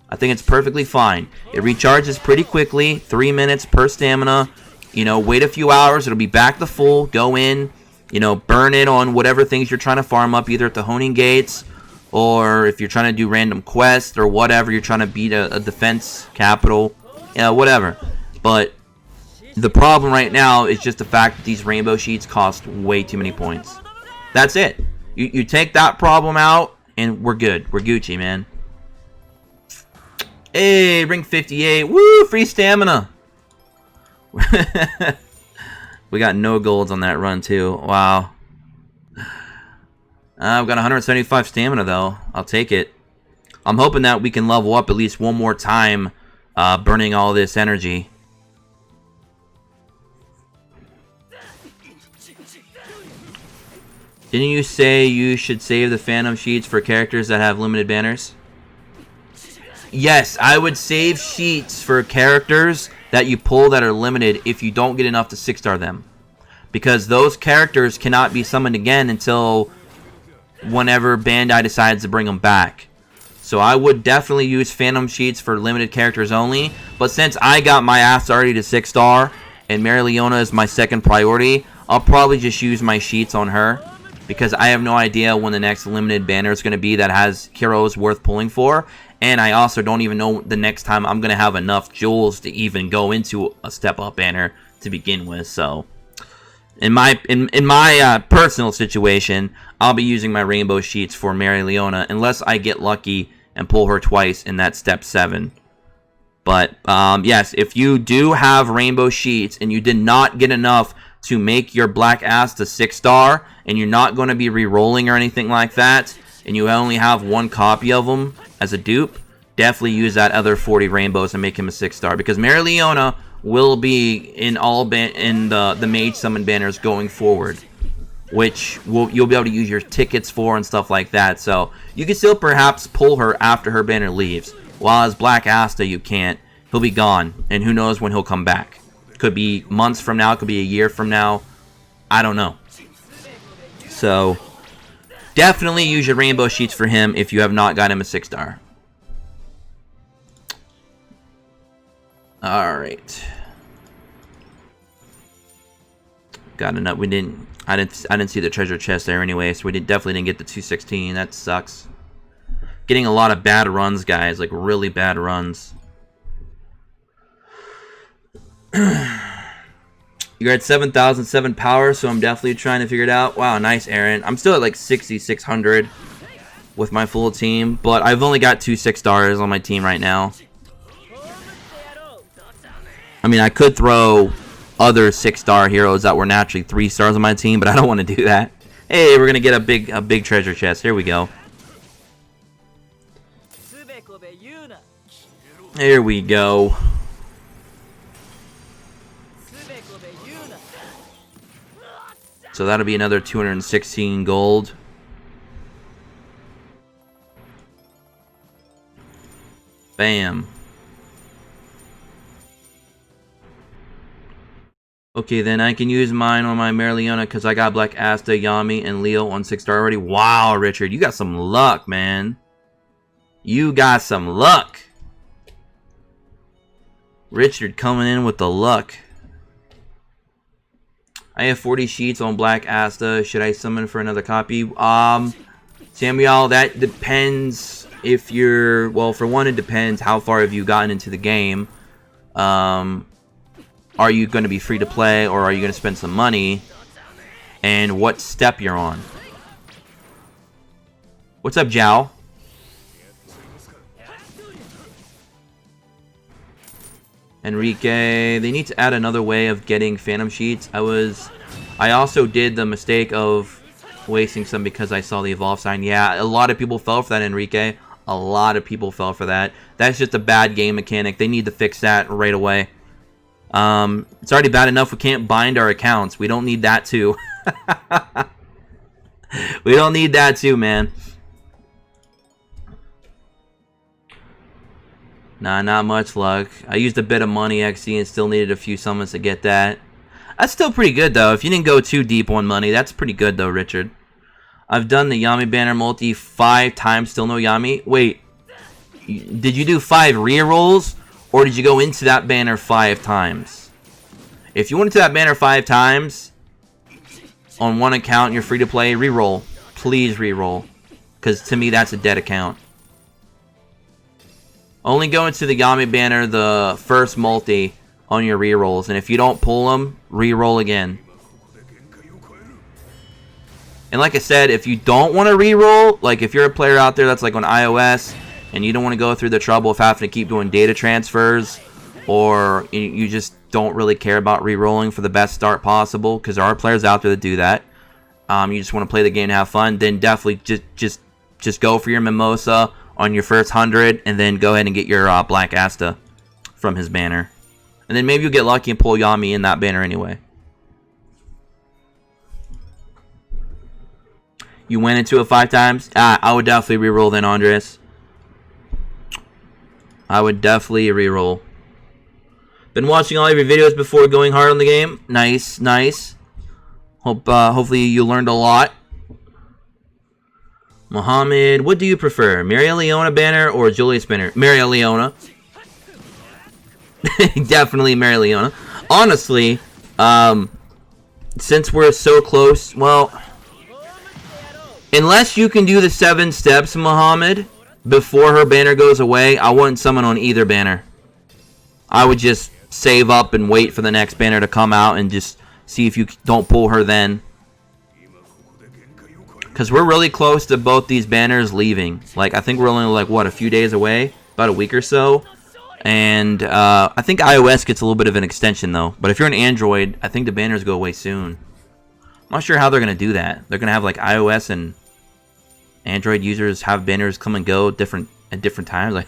I think it's perfectly fine. It recharges pretty quickly, 3 minutes per stamina. You know, wait a few hours, it'll be back to full. Go in, you know, burn it on whatever things you're trying to farm up, either at the honing gates, or if you're trying to do random quests, or whatever, you're trying to beat a defense capital, whatever. But the problem right now is just the fact that these rainbow sheets cost way too many points. That's it. You take that problem out, and we're good. We're Gucci, man. Hey, ring 58. Woo, free stamina. We got no golds on that run, too. Wow. I've got 175 stamina, though. I'll take it. I'm hoping that we can level up at least one more time, burning all this energy. Didn't you say you should save the Phantom Sheets for characters that have limited banners? Yes, I would save sheets for characters that you pull that are limited if you don't get enough to 6-star them. Because those characters cannot be summoned again until whenever Bandai decides to bring them back. So I would definitely use Phantom Sheets for limited characters only. But since I got my ass already to 6-star and Mary Leona is my second priority, I'll probably just use my sheets on her. because I have no idea when the next limited banner is going to be that has heroes worth pulling for, and I also don't even know the next time I'm going to have enough jewels to even go into a step up banner to begin with. So in my personal situation, I'll be using my rainbow sheets for Mary Leona unless I get lucky and pull her twice in that step 7. But yes, if you do have rainbow sheets and you did not get enough to make your Black Asta 6-star, and you're not going to be re-rolling or anything like that, and you only have one copy of them as a dupe, definitely use that other 40 rainbows and make him a 6-star, because Mary Leona will be in all the Mage Summon banners going forward, which you'll be able to use your tickets for and stuff like that. So you can still perhaps pull her after her banner leaves. While as Black Asta, you can't. He'll be gone, and who knows when he'll come back. Could be months from now, could be a year from now. I don't know. So, definitely use your rainbow sheets for him if you have not got him a 6-star. Alright. Got enough. I didn't see the treasure chest there anyway, so we definitely didn't get the 216. That sucks. Getting a lot of bad runs, guys, like really bad runs. You're at 7,007 power, so I'm definitely trying to figure it out. Wow, nice, Aaron. I'm still at like 6,600 with my full team, but I've only got 2 6-stars on my team right now. I mean, I could throw other 6-star heroes that were naturally 3 stars on my team, but I don't want to do that. Hey, we're gonna get a big treasure chest. Here we go. There we go. So that'll be another 216 gold. Bam. Okay, then I can use mine on my Mary Leona because I got Black Asta, Yami, and Leo on 6-star already. Wow, Richard, you got some luck, man. You got some luck. Richard coming in with the luck. I have 40 sheets on Black Asta. Should I summon for another copy? Samuel, that depends if you're... Well, for one, it depends how far have you gotten into the game. Are you going to be free to play, or are you going to spend some money? And what step you're on. What's up, Zhao? Enrique, they need to add another way of getting Phantom Sheets. I also did the mistake of wasting some because I saw the Evolve sign. Yeah, a lot of people fell for that, Enrique. A lot of people fell for that. That's just a bad game mechanic. They need to fix that right away. It's already bad enough we can't bind our accounts. We don't need that too. We don't need that too, man. Nah, not much luck. I used a bit of money, XC, and still needed a few summons to get that. That's still pretty good, though. If you didn't go too deep on money, that's pretty good, though, Richard. I've done the Yami banner multi 5 times, still no Yami. Wait, did you do 5 rerolls, or did you go into that banner 5 times? If you went into that banner 5 times, on one account, you're free to play, reroll. Please reroll. Because to me, that's a dead account. Only go into the Yami banner the first multi on your rerolls, and if you don't pull them, reroll again. And like I said, if you don't want to reroll, like if you're a player out there that's like on iOS and you don't want to go through the trouble of having to keep doing data transfers, or you just don't really care about rerolling for the best start possible, because there are players out there that do that. You just want to play the game and have fun, then definitely just go for your Mimosa on your first 100, and then go ahead and get your Black Asta from his banner. And then maybe you'll get lucky and pull Yami in that banner anyway. You went into it 5 times? I would definitely reroll then, Andres. I would definitely reroll. Been watching all of your videos before going hard on the game. Nice, nice. Hopefully you learned a lot. Mohammed, what do you prefer? Mary Leona banner or Julius banner? Mary Leona. Definitely Mary Leona. Honestly, since we're so close, well, Unless you can do the 7 steps, Muhammad, before her banner goes away, I wouldn't summon on either banner. I would just save up and wait for the next banner to come out and just see if you don't pull her then. Because we're really close to both these banners leaving. Like, I think we're only, like, what, a few days away? About a week or so. And I think iOS gets a little bit of an extension, though. But if you're an Android, I think the banners go away soon. I'm not sure how they're going to do that. They're going to have, like, iOS and Android users have banners come and go at different times. Like,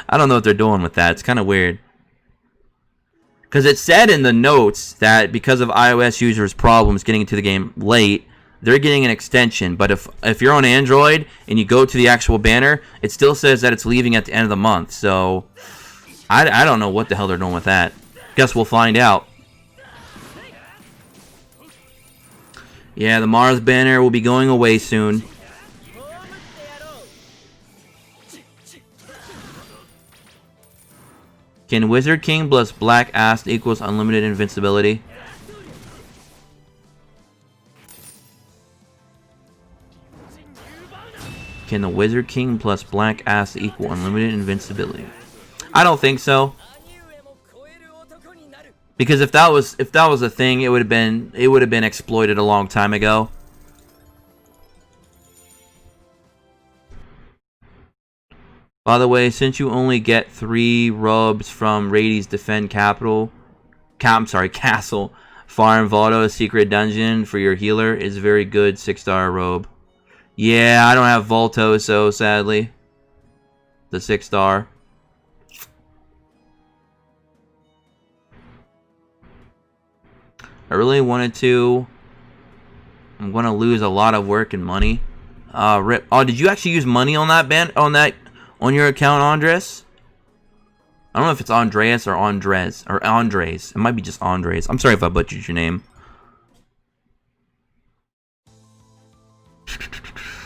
I don't know what they're doing with that. It's kind of weird. Because it said in the notes that because of iOS users' problems getting into the game late, they're getting an extension. But if you're on Android and you go to the actual banner, it still says that it's leaving at the end of the month. So I don't know what the hell they're doing with that. Guess we'll find out. Yeah, the Mars banner will be going away soon. Can Wizard King plus Black Ass equals unlimited invincibility? Can the Wizard King plus Black Ass equal unlimited invincibility? I don't think so. Because if that was a thing, it would have been exploited a long time ago. By the way, since you only get 3 robes from Radi's Defend Castle, Farm Volto Secret Dungeon for your healer is a very good 6-star robe. Yeah, I don't have Volto, so sadly, the 6-star. I really wanted to. I'm gonna lose a lot of work and money. Rip. Oh, did you actually use money on that on your account, Andres? I don't know if it's Andreas or Andres or Andres. It might be just Andres. I'm sorry if I butchered your name.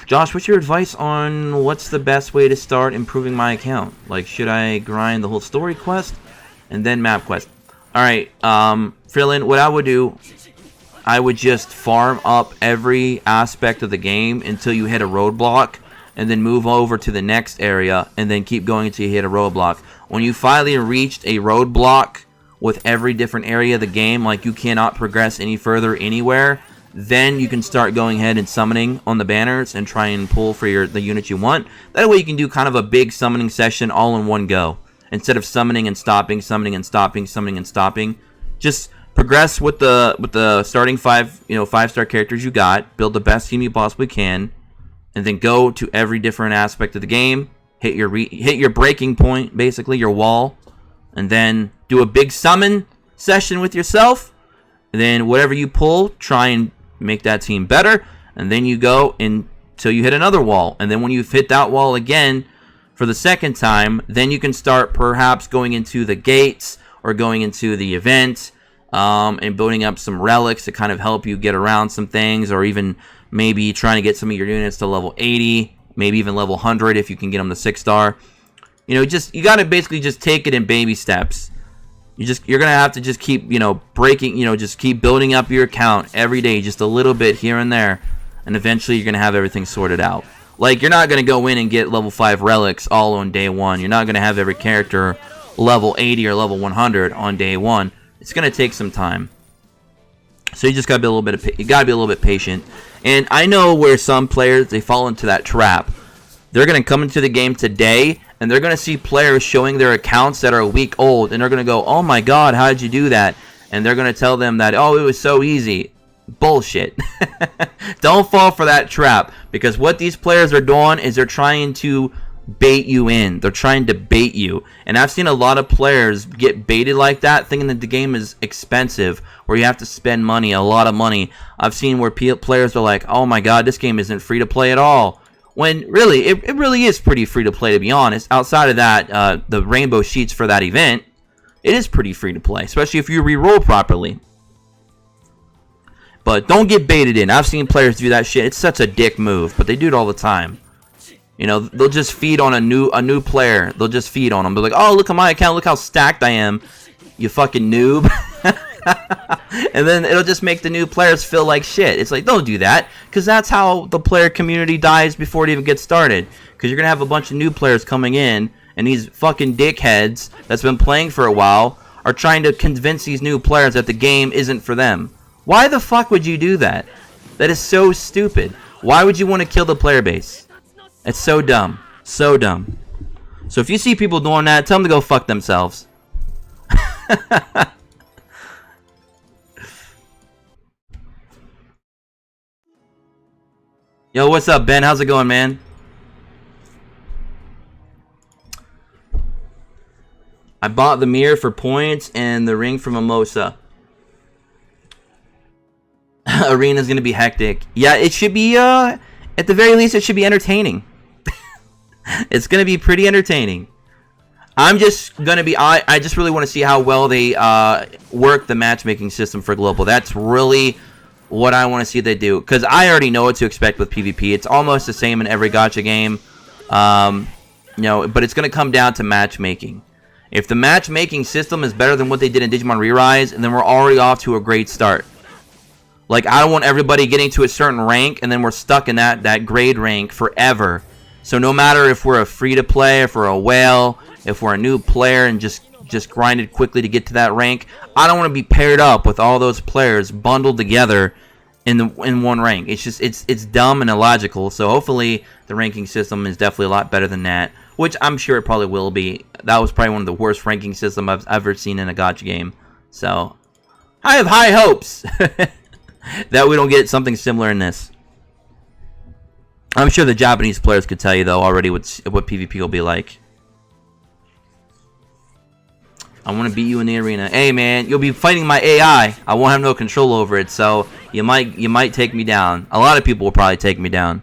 Josh, what's your advice on what's the best way to start improving my account? Like, should I grind the whole story quest and then map quest? Alright, Frillin, what I would do, I would just farm up every aspect of the game until you hit a roadblock, and then move over to the next area, and then keep going until you hit a roadblock. When you finally reached a roadblock with every different area of the game, like you cannot progress any further anywhere, then you can start going ahead and summoning on the banners and try and pull for the unit you want. That way you can do kind of a big summoning session all in one go. Instead of summoning and stopping, summoning and stopping, summoning and stopping. Just progress with the starting 5-star characters you got, build the best team you possibly can, and then go to every different aspect of the game, hit your breaking point, basically your wall, and then do a big summon session with yourself. And then whatever you pull, try and make that team better, and then you go until you hit another wall. And then when you've hit that wall again for the second time, then you can start perhaps going into the gates or going into the event and building up some relics to kind of help you get around some things, or even maybe trying to get some of your units to level 80, maybe even level 100 if you can get them to 6-star. You got to basically just take it in baby steps. You're gonna have to just keep just keep building up your account every day, just a little bit here and there, and eventually you're gonna have everything sorted out. Like, you're not gonna go in and get level 5 relics all on day 1. You're not gonna have every character level 80 or level 100 on day 1. It's gonna take some time. So you just gotta be a little bit patient. And I know where some players, they fall into that trap. They're gonna come into the game today, and they're gonna see players showing their accounts that are a week old, and they're gonna go, "Oh my God, how did you do that?" And they're gonna tell them that, "Oh, it was so easy." Bullshit. Don't fall for that trap, because what these players are doing is they're trying to bait you in. They're trying to bait you. And I've seen a lot of players get baited like that, thinking that the game is expensive, where you have to spend money, a lot of money. I've seen where players are like, "Oh my God, this game isn't free to play at all." When really, it really is pretty free to play, to be honest. Outside of that, the rainbow sheets for that event, it is pretty free to play, especially if you re-roll properly. But don't get baited in. I've seen players do that shit. It's such a dick move, but they do it all the time. They'll just feed on a new player. They'll just feed on them. They're like, "Oh, look at my account. Look how stacked I am, you fucking noob." And then it'll just make the new players feel like shit. It's like, don't do that, because that's how the player community dies before it even gets started. Because you're going to have a bunch of new players coming in, and these fucking dickheads that's been playing for a while are trying to convince these new players that the game isn't for them. Why the fuck would you do that? That is so stupid. Why would you want to kill the player base? It's so dumb. So dumb. So if you see people doing that, tell them to go fuck themselves. Yo, what's up, Ben? How's it going, man? I bought the mirror for points and the ring for Mimosa. Arena's gonna be hectic. Yeah, it should be, at the very least, it should be entertaining. It's gonna be pretty entertaining. I'm just gonna be, I just really want to see how well they work the matchmaking system for Global. That's really what I want to see they do, because I already know what to expect with PvP. It's almost the same in every gacha game, you know, but it's gonna come down to matchmaking. If the matchmaking system is better than what they did in Digimon Re-Rise, and then we're already off to a great start. Like, I don't want everybody getting to a certain rank, and then we're stuck in that grade rank forever. So no matter if we're a free-to-play, if we're a whale, if we're a new player and just grinded quickly to get to that rank, I don't want to be paired up with all those players bundled together in one rank. It's just, it's dumb and illogical. So hopefully the ranking system is definitely a lot better than that, which I'm sure it probably will be. That was probably one of the worst ranking systems I've ever seen in a gacha game. So I have high hopes that we don't get something similar in this. I'm sure the Japanese players could tell you, though, already what PvP will be like. I want to beat you in the arena. Hey, man, you'll be fighting my AI. I won't have no control over it, so you might take me down. A lot of people will probably take me down.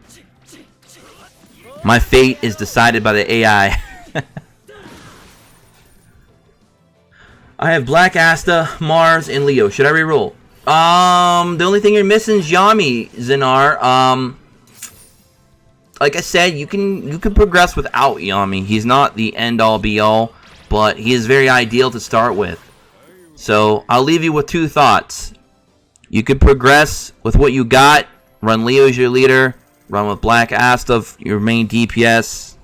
My fate is decided by the AI. I have Black Asta, Mars, and Leo. Should I reroll? The only thing you're missing is Yami, Zenar. Like I said, you can progress without Yami. He's not the end-all be-all, but he is very ideal to start with. So I'll leave you with two thoughts. You could progress with what you got. Run Leo as your leader. Run with Black Asta, your main DPS.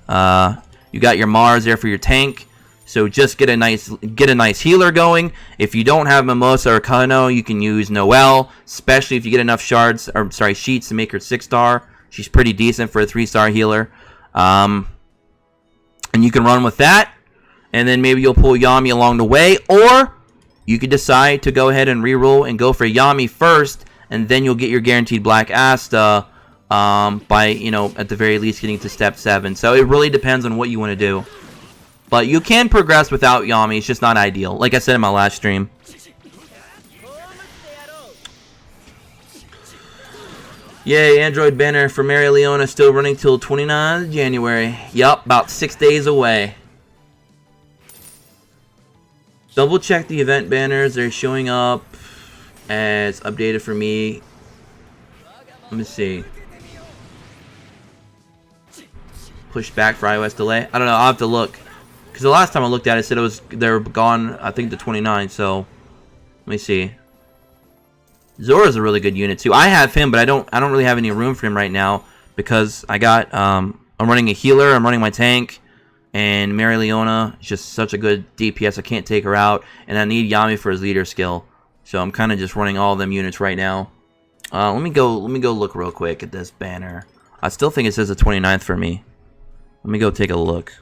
You got your Mars there for your tank. So just get a nice healer going. If you don't have Mimosa or Kano, you can use Noelle, especially if you get enough sheets to make her 6-star. She's pretty decent for a 3-star healer. And you can run with that. And then maybe you'll pull Yami along the way. Or you could decide to go ahead and reroll and go for Yami first. And then you'll get your guaranteed Black Asta by, you know, at the very least getting to step 7. So it really depends on what you want to do. But you can progress without Yami. It's just not ideal. Like I said in my last stream. Yay, Android banner for Mary Leona still running till 29th January. Yup, about 6 days away. Double check the event banners. They're showing up as updated for me. Let me see. Push back for iOS delay. I don't know. I'll have to look. Because the last time I looked at it, it said they're gone, I think, the 29th. So, let me see. Zora's a really good unit too. I have him, but I don't really have any room for him right now because I got I'm running a healer, I'm running my tank, and Mary Leona is just such a good DPS. I can't take her out, and I need Yami for his leader skill. So I'm kind of just running all of them units right now. Let me go look real quick at this banner. I still think it says the 29th for me. Let me go take a look.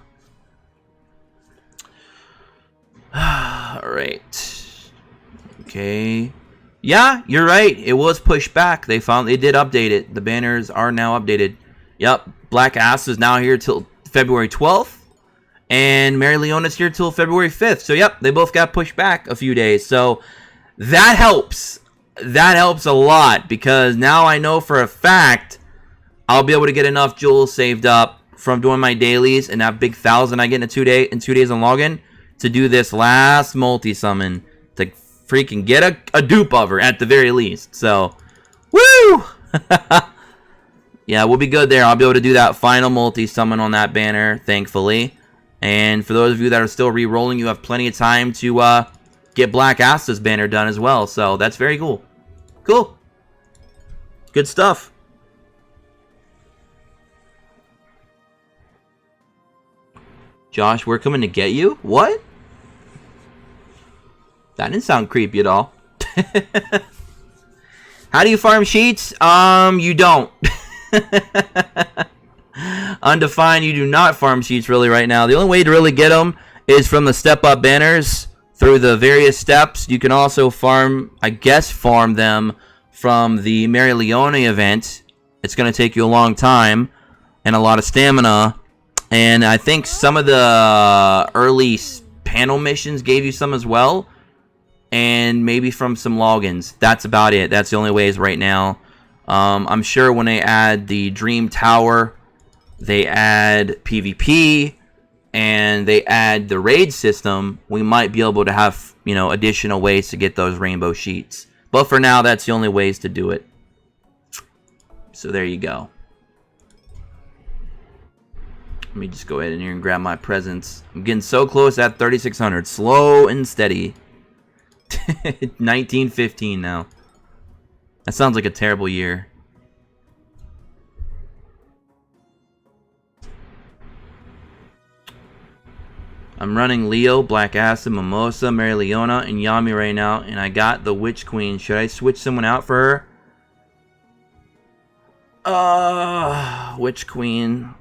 All right. Okay. Yeah, you're right. It was pushed back. They did update it. The banners are now updated. Yep. Black Ass is now here till February 12th. And Mary Leona's here till February 5th. So, yep, they both got pushed back a few days. So, that helps. That helps a lot. Because now I know for a fact I'll be able to get enough jewels saved up from doing my dailies and that big 1,000 I get in 2 days on login to do this last multi-summon to freaking get a dupe of her at the very least. So, woo! Yeah, we'll be good there. I'll be able to do that final multi-summon on that banner, thankfully. And for those of you that are still re-rolling, you have plenty of time to get Black Asta's banner done as well. So that's very cool. Cool. Good stuff. Josh, we're coming to get you? What? That didn't sound creepy at all. How do you farm sheets? You don't. Undefined, you do not farm sheets really right now. The only way to really get them is from the step-up banners through the various steps. You can also farm, I guess, farm them from the Mary Leone event. It's going to take you a long time and a lot of stamina. And I think some of the early panel missions gave you some as well. And maybe from some logins. That's about it. That's the only ways right now. I'm sure when they add the Dream Tower, they add PvP, and they add the raid system, we might be able to have, you know, additional ways to get those rainbow sheets. But for now, that's the only ways to do it. So there you go. Let me just go ahead in here and grab my presents. I'm getting so close at 3,600. Slow and steady. 1915 now. That sounds like a terrible year. I'm running Leo, Black Acid, Mimosa, Mary Leona, and Yami right now, and I got the Witch Queen. Should I switch someone out for her? Witch Queen.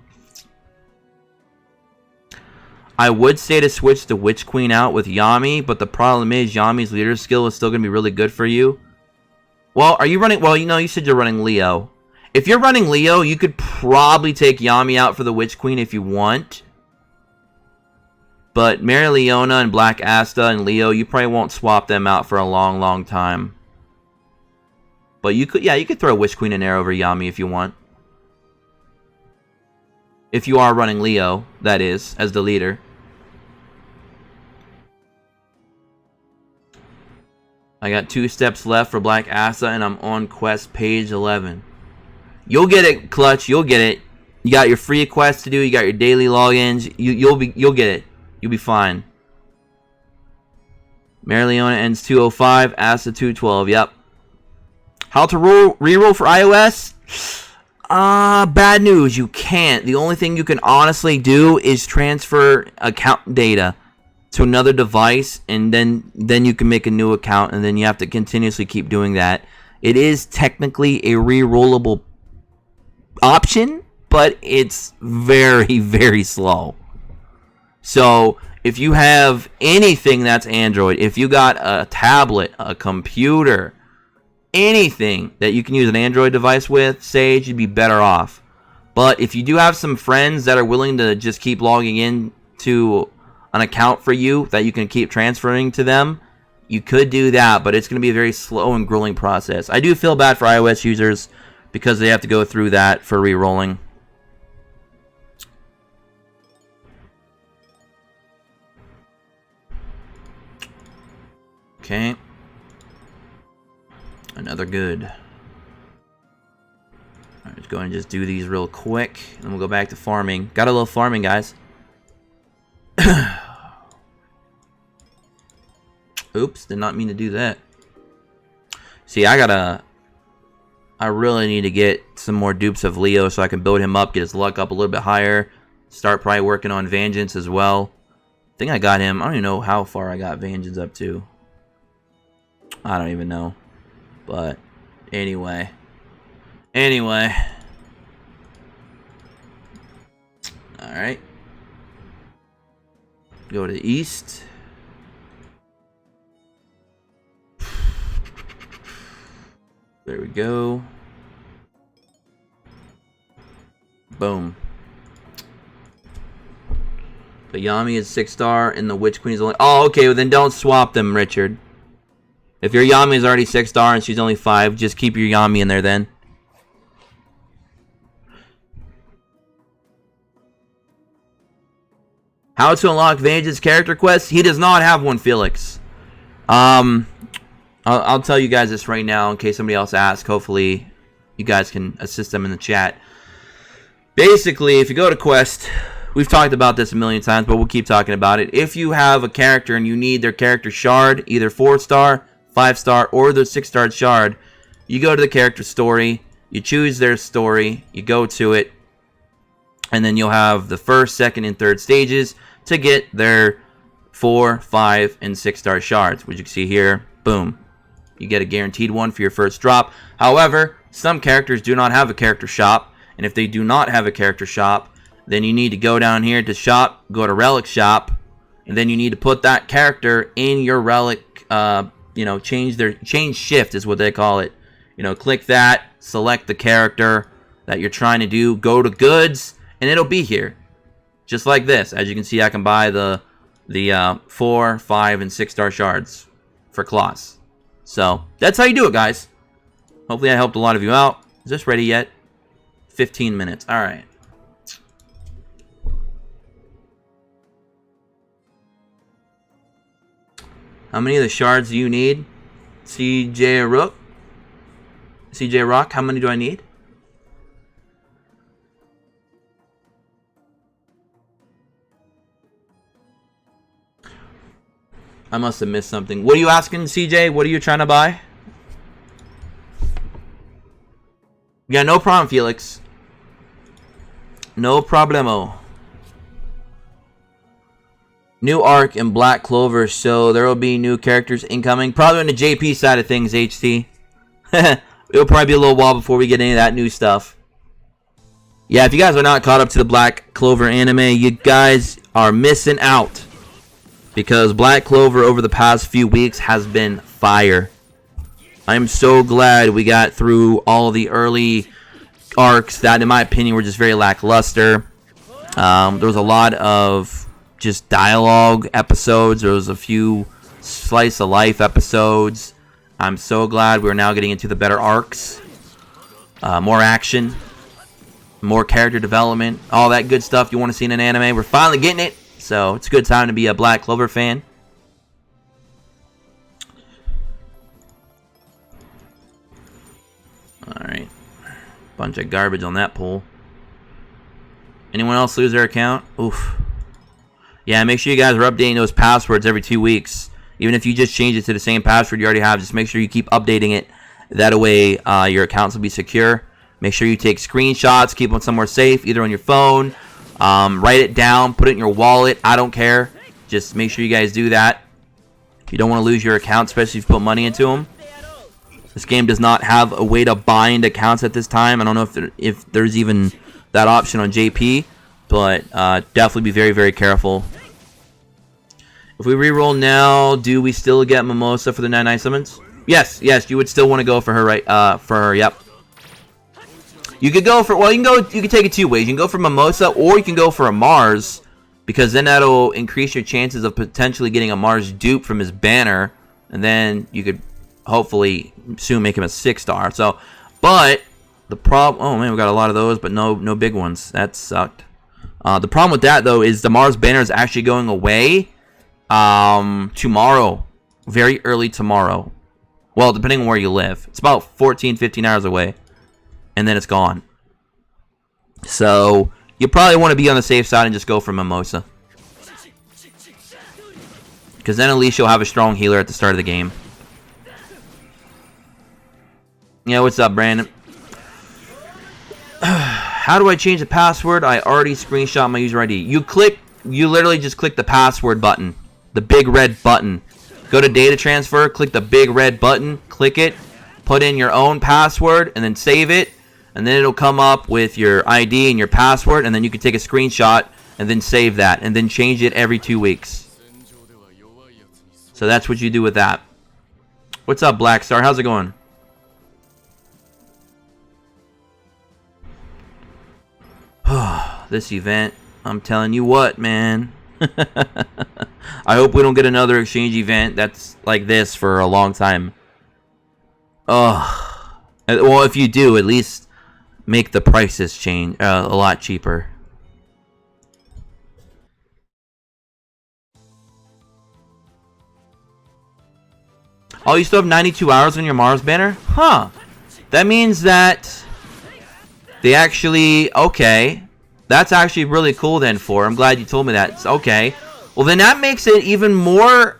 I would say to switch the Witch Queen out with Yami, but the problem is Yami's leader skill is still going to be really good for you. Well, are you running... Well, you know, you said you're running Leo. If you're running Leo, you could probably take Yami out for the Witch Queen if you want. But Mary Leona and Black Asta and Leo, you probably won't swap them out for a long, long time. But you could... Yeah, you could throw Witch Queen in there over Yami if you want. If you are running Leo, that is, as the leader. I got 2 steps left for Black Asa, and I'm on quest page 11. You'll get it, Clutch. You'll get it. You got your free quests to do. You got your daily logins. You'll get it. You'll be fine. Mary Leona ends 205. Asa 212. Yep. How to reroll for iOS? Bad news, you can't. The only thing you can honestly do is transfer account data to another device, and then you can make a new account, and then you have to continuously keep doing that. It is technically a rerollable option, but it's very, very slow. So if you have anything that's Android, if you got a tablet, a computer, anything that you can use an Android device with, Sage, you'd be better off. But if you do have some friends that are willing to just keep logging in to an account for you that you can keep transferring to them, you could do that, but it's going to be a very slow and grueling process. I do feel bad for iOS users because they have to go through that for re-rolling. Okay. Another good. Alright, let's go and just do these real quick, and we'll go back to farming. Got a little farming, guys. Oops, did not mean to do that. See, I really need to get some more dupes of Leo so I can build him up, get his luck up a little bit higher. Start probably working on Vengeance as well. I think I got him. I don't even know how far I got Vengeance up to. I don't even know. But anyway. Alright. Go to the east. There we go. Boom. The Yami is 6-star and the Witch Queen is only... Oh, okay, well then don't swap them, Richard. If your Yami is already 6-star and she's only 5, just keep your Yami in there then. How to unlock Vange's character quest? He does not have one, Felix. I'll tell you guys this right now in case somebody else asks. Hopefully, you guys can assist them in the chat. Basically, if you go to quest we've talked about this a million times, but we'll keep talking about it. If you have a character and you need their character shard, either 4-star, 5-star, or the 6-star shard, you go to the character story, you choose their story, you go to it, and then you'll have the first, second, and third stages to get their 4, 5, and 6-star shards, which you can see here. Boom. You get a guaranteed one for your first drop. However, some characters do not have a character shop, and if they do not have a character shop, then you need to go down here to shop, go to relic shop, and then you need to put that character in your relic, change shift is what they call it. Click that, select the character that you're trying to do, go to goods, and it'll be here. Just like this. As you can see, I can buy the 4, 5, and 6-star shards for claws. So, that's how you do it, guys. Hopefully I helped a lot of you out. Is this ready yet? 15 minutes. Alright. How many of the shards do you need? CJ Rock, how many do I need? I must have missed something. What are you asking, CJ? What are you trying to buy? Yeah, no problem, Felix. No problemo. New arc in Black Clover, so there will be new characters incoming. Probably on the JP side of things, HT. It'll probably be a little while before we get any of that new stuff. Yeah, if you guys are not caught up to the Black Clover anime, you guys are missing out. Because Black Clover over the past few weeks has been fire. I'm so glad we got through all of the early arcs that, in my opinion, were just very lackluster. There was a lot of just dialogue episodes. There was a few slice of life episodes. I'm so glad we're now getting into the better arcs. More action. More character development. All that good stuff you want to see in an anime. We're finally getting it. So, it's a good time to be a Black Clover fan. Alright. Bunch of garbage on that poll. Anyone else lose their account? Oof. Yeah, make sure you guys are updating those passwords every 2 weeks. Even if you just change it to the same password you already have, just make sure you keep updating it. That way, your accounts will be secure. Make sure you take screenshots, keep them somewhere safe, either on your phone. Write it down, put it in your wallet. I don't care. Just make sure you guys do that. You don't want to lose your account, especially if you put money into them. This game does not have a way to bind accounts at this time. I don't know if there's even that option on JP, but definitely be very, very careful. If we reroll now, do we still get Mimosa for the 99 summons? Yes, you would still want to go for her, right? For her, yep. You could go for, you can take it 2 ways. You can go for Mimosa, or you can go for a Mars, because then that'll increase your chances of potentially getting a Mars dupe from his banner, and then you could hopefully soon make him a 6-star. So, but the problem, oh man, we got a lot of those, but no big ones. That sucked. The problem with that though is the Mars banner is actually going away tomorrow, very early tomorrow. Well, depending on where you live, it's about 14-15 hours away. And then it's gone. So, you probably want to be on the safe side and just go for Mimosa. Because then at least you'll have a strong healer at the start of the game. Yeah, what's up, Brandon? How do I change the password? I already screenshot my user ID. You literally just click the password button. The big red button. Go to data transfer, click the big red button, click it, put in your own password, and then save it. And then it'll come up with your ID and your password, and then you can take a screenshot and then save that, and then change it every 2 weeks. So that's what you do with that. What's up, Black Star? How's it going? This event, I'm telling you what, man. I hope we don't get another exchange event that's like this for a long time. Well, if you do, at least make the prices change a lot cheaper. Oh, you still have 92 hours on your Mars banner? Huh. That means that they actually, okay. That's actually really cool then, 4. I'm glad you told me that. Okay. Well, then that makes it even more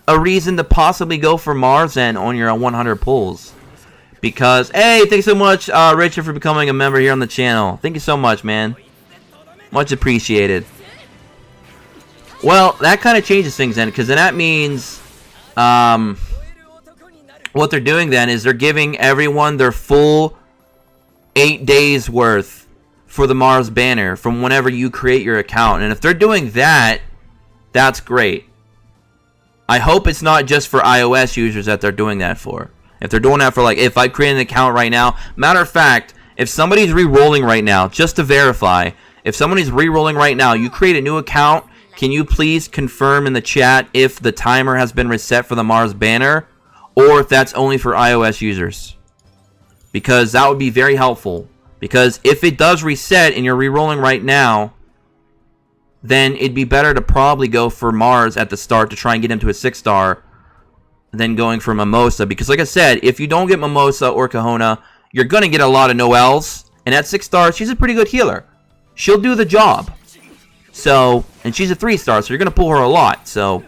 a reason to possibly go for Mars then on your 100 pulls. Because, hey, thanks so much, Richard, for becoming a member here on the channel. Thank you so much, man. Much appreciated. Well, that kind of changes things then, because then that means what they're doing then is they're giving everyone their full 8 days worth for the Mars banner from whenever you create your account. And if they're doing that, that's great. I hope it's not just for iOS users that they're doing that for. If they're doing that for, like, if I create an account right now, matter of fact, if somebody's re-rolling right now, just to verify, if somebody's re-rolling right now, you create a new account, can you please confirm in the chat if the timer has been reset for the Mars banner, or if that's only for iOS users? Because that would be very helpful. Because if it does reset and you're re-rolling right now, then it'd be better to probably go for Mars at the start to try and get him to a 6-star than going for Mimosa. Because like I said, if you don't get Mimosa or Kahuna, you're going to get a lot of Noels. And at 6 stars, she's a pretty good healer. She'll do the job. So, and she's a 3-star, so you're going to pull her a lot. So,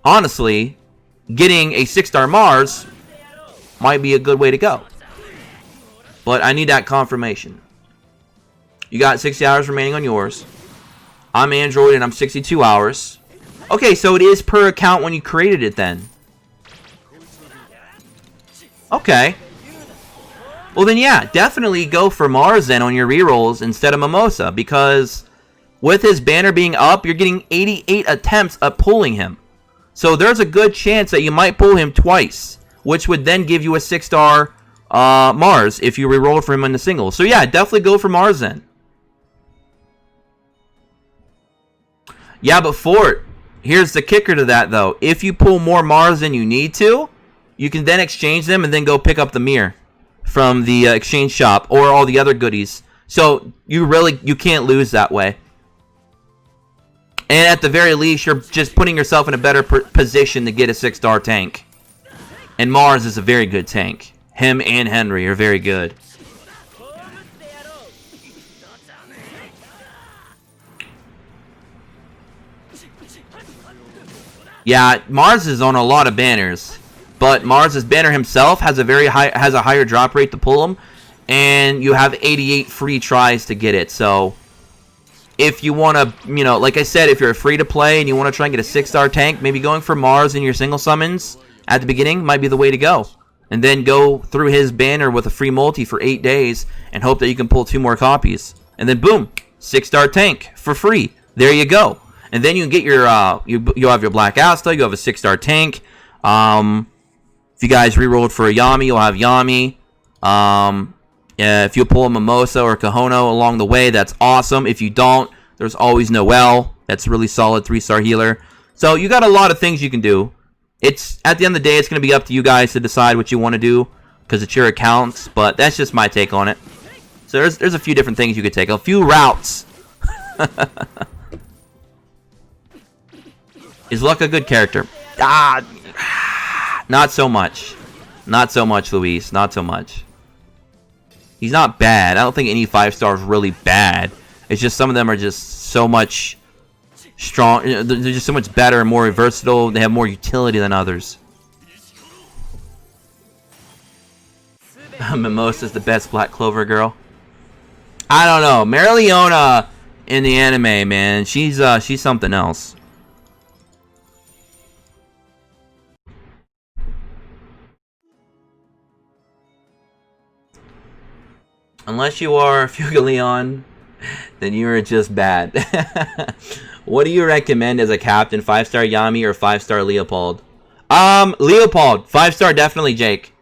honestly, getting a 6-star Mars might be a good way to go. But I need that confirmation. You got 60 hours remaining on yours. I'm Android and I'm 62 hours. Okay, so it is per account when you created it then. Okay. Well then yeah, definitely go for Mars then on your rerolls instead of Mimosa. Because with his banner being up, you're getting 88 attempts at pulling him. So there's a good chance that you might pull him twice. Which would then give you a 6-star Mars if you reroll for him in the singles. So yeah, definitely go for Mars then. Yeah, but Fort, here's the kicker to that though. If you pull more Mars than you need to, you can then exchange them and then go pick up the mirror from the exchange shop or all the other goodies. So you can't lose that way. And at the very least, you're just putting yourself in a better position to get a 6-star tank. And Mars is a very good tank. Him and Henry are very good. Yeah, Mars is on a lot of banners, but Mars's banner himself has a higher drop rate to pull him, and you have 88 free tries to get it. So if you want to, you know, like I said, if you're free to play and you want to try and get a 6-star tank, maybe going for Mars in your single summons at the beginning might be the way to go. And then go through his banner with a free multi for 8 days and hope that you can pull 2 more copies. And then boom, 6-star tank for free. There you go. And then you can get your, you'll have your Black Asta, you have a 6-star tank. If you guys rerolled for a Yami, you'll have Yami. If you pull a Mimosa or Kahono along the way, that's awesome. If you don't, there's always Noel. That's a really solid 3-star healer. So you got a lot of things you can do. It's at the end of the day, it's going to be up to you guys to decide what you want to do because it's your accounts. But that's just my take on it. So there's a few different things you could take, a few routes. Is Luck a good character? Not so much. Not so much, Luis. Not so much. He's not bad. I don't think any 5-star is really bad. It's just some of them are just so much strong. They're just so much better and more versatile. They have more utility than others. Mimosa's the best Black Clover girl. I don't know. Melancholy in the anime, man, she's something else. Unless you are Fugaleon, then you are just bad. What do you recommend as a captain? 5-star Yami or 5-star Leopold? Leopold. 5-star definitely, Jake.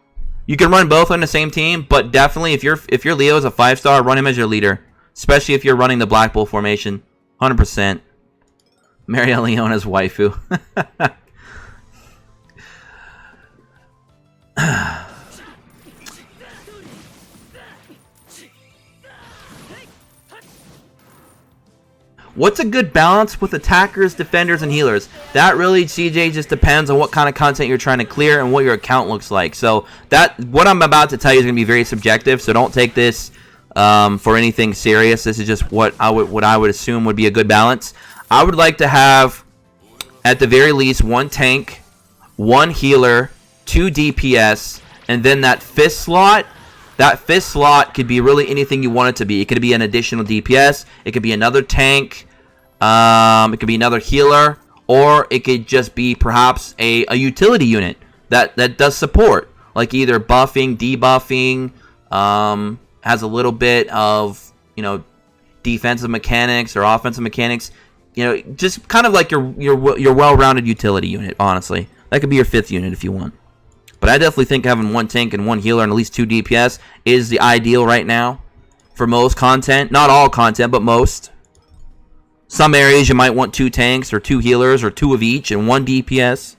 You can run both on the same team, but definitely if your Leo is a 5-star, run him as your leader. Especially if you're running the Black Bull formation. 100%. Marry Leona's waifu. What's a good balance with attackers, defenders, and healers? That really, CJ, just depends on what kind of content you're trying to clear and what your account looks like. So what I'm about to tell you is going to be very subjective, so don't take this for anything serious. This is just what I would assume would be a good balance. I would like to have, at the very least, 1 tank, 1 healer, 2 DPS, and then that 5th slot. That 5th slot could be really anything you want it to be. It could be an additional DPS. It could be another tank. It could be another healer. Or it could just be perhaps a utility unit that does support. Like either buffing, debuffing, has a little bit of, defensive mechanics or offensive mechanics. Just kind of like your well-rounded utility unit, honestly. That could be your 5th unit if you want. But I definitely think having 1 tank and 1 healer and at least 2 DPS is the ideal right now for most content. Not all content, but most. Some areas you might want 2 tanks or 2 healers or 2 of each and 1 DPS.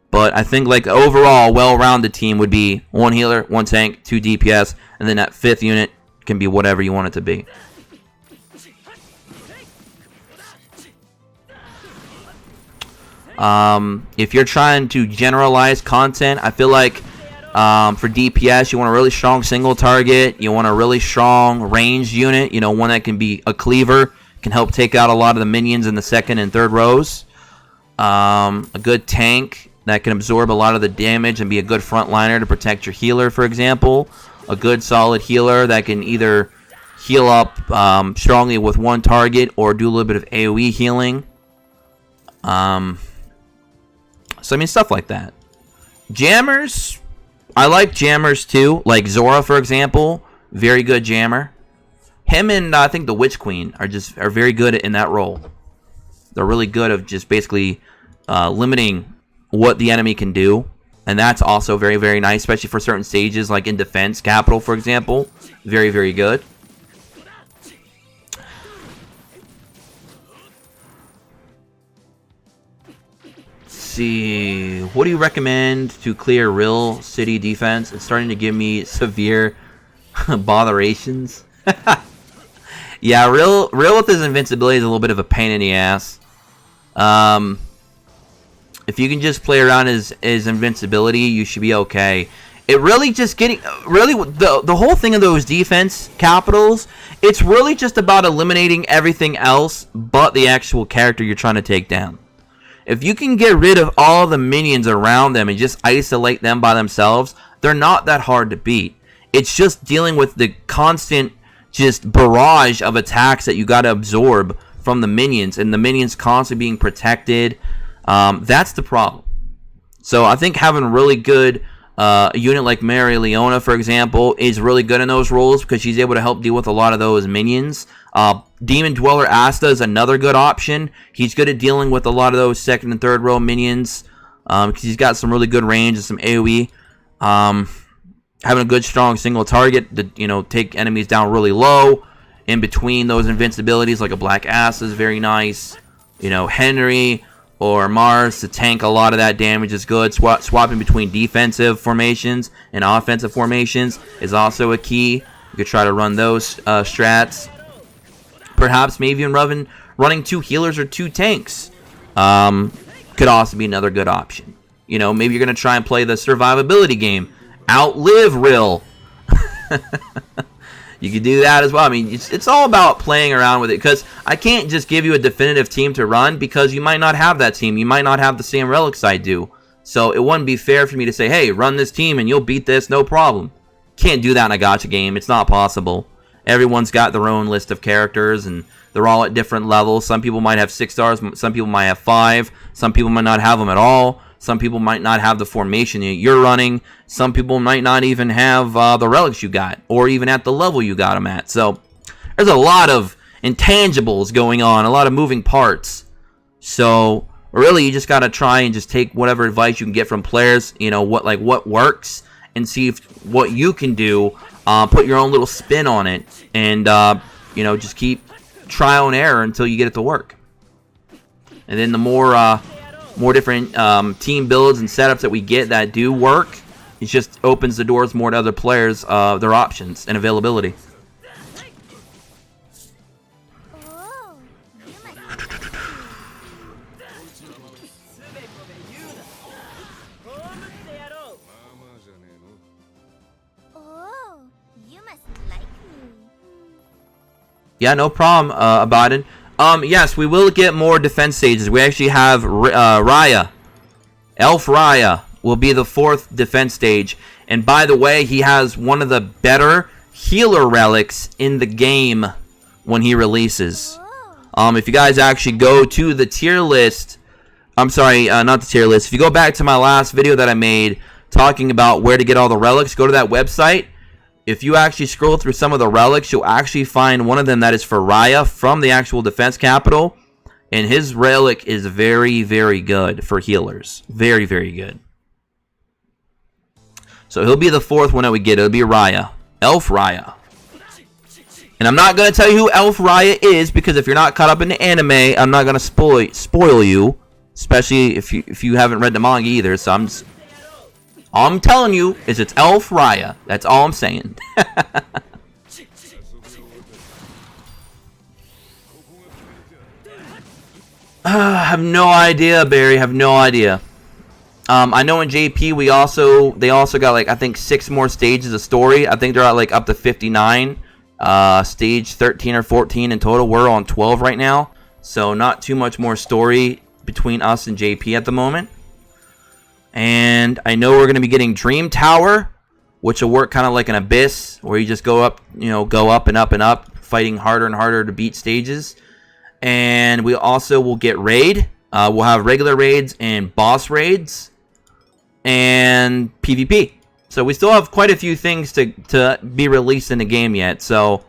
But I think like overall well-rounded team would be 1 healer, 1 tank, 2 DPS, and then that 5th unit can be whatever you want it to be. If you're trying to generalize content, I feel like for DPS, you want a really strong single target. You want a really strong ranged unit. One that can be a cleaver, can help take out a lot of the minions in the 2nd and 3rd rows. A good tank that can absorb a lot of the damage and be a good frontliner to protect your healer, for example. A good solid healer that can either heal up strongly with 1 target or do a little bit of AoE healing. So, stuff like that. Jammers, I like jammers too. Like Zora, for example, very good jammer. Him and I think the Witch Queen are very good in that role. They're really good of just basically limiting what the enemy can do. And that's also very, very nice, especially for certain stages, like in defense, capital, for example. Very, very good. See, what do you recommend to clear real city defense? It's starting to give me severe botherations. Yeah, real with his invincibility is a little bit of a pain in the ass. If you can just play around his invincibility, you should be okay. It really just the whole thing of those defense capitals, it's really just about eliminating everything else but the actual character you're trying to take down. If you can get rid of all the minions around them and just isolate them by themselves, they're not that hard to beat. It's just dealing with the constant just barrage of attacks that you got to absorb from the minions, and the minions constantly being protected. That's the problem. So I think having a really good unit like Mary Leona, for example, is really good in those roles because she's able to help deal with a lot of those minions. Demon Dweller Asta is another good option. He's good at dealing with a lot of those 2nd and 3rd row minions because he's got some really good range and some AoE. Having a good strong single target to take enemies down really low in between those invincibilities, like a Black Asta is very nice. Henry or Mars to tank a lot of that damage is good. Swapping between defensive formations and offensive formations is also a key. You could try to run those strats. Perhaps maybe even running 2 healers or 2 tanks could also be another good option. Maybe you're going to try and play the survivability game. Outlive Rill. You could do that as well. It's all about playing around with it because I can't just give you a definitive team to run because you might not have that team. You might not have the same relics I do. So it wouldn't be fair for me to say, hey, run this team and you'll beat this, no problem. Can't do that in a gacha game. It's not possible. Everyone's got their own list of characters, and they're all at different levels. Some people might have 6 stars. Some people might have 5. Some people might not have them at all. Some people might not have the formation that you're running. Some people might not even have the relics you got, or even at the level you got them at. So there's a lot of intangibles going on, a lot of moving parts. So really, you just got to try and just take whatever advice you can get from players, what works, and see what you can do. Put your own little spin on it, and just keep trial and error until you get it to work. And then the more different team builds and setups that we get that do work, it just opens the doors more to other players, their options and availability. Yeah, no problem, Abaddon. Yes, we will get more defense stages. We actually have Raya. Elf Raya will be the 4th defense stage. And by the way, he has one of the better healer relics in the game when he releases. If you guys actually go to the tier list, I'm sorry, not the tier list. If you go back to my last video that I made talking about where to get all the relics, go to that website. If you actually scroll through some of the relics, you'll actually find one of them that is for Raya from the actual defense capital. And his relic is very, very good for healers. Very, very good. So he'll be the 4th one that we get. It'll be Raya. Elf Raya. And I'm not going to tell you who Elf Raya is, because if you're not caught up in the anime, I'm not going to spoil you. Especially if you haven't read the manga either. So all I'm telling you is it's Elf Raya. That's all I'm saying. I have no idea, Barry. Have no idea. I know in JP they also got like I think 6 more stages of story. I think they're at like up to 59. Stage 13 or 14 in total. We're on 12 right now, so not too much more story between us and JP at the moment. And I know we're going to be getting Dream Tower, which will work kind of like an abyss, where you just go up, go up and up and up, fighting harder and harder to beat stages. And we also will get raid. We'll have regular raids and boss raids and PvP. So we still have quite a few things to be released in the game yet. So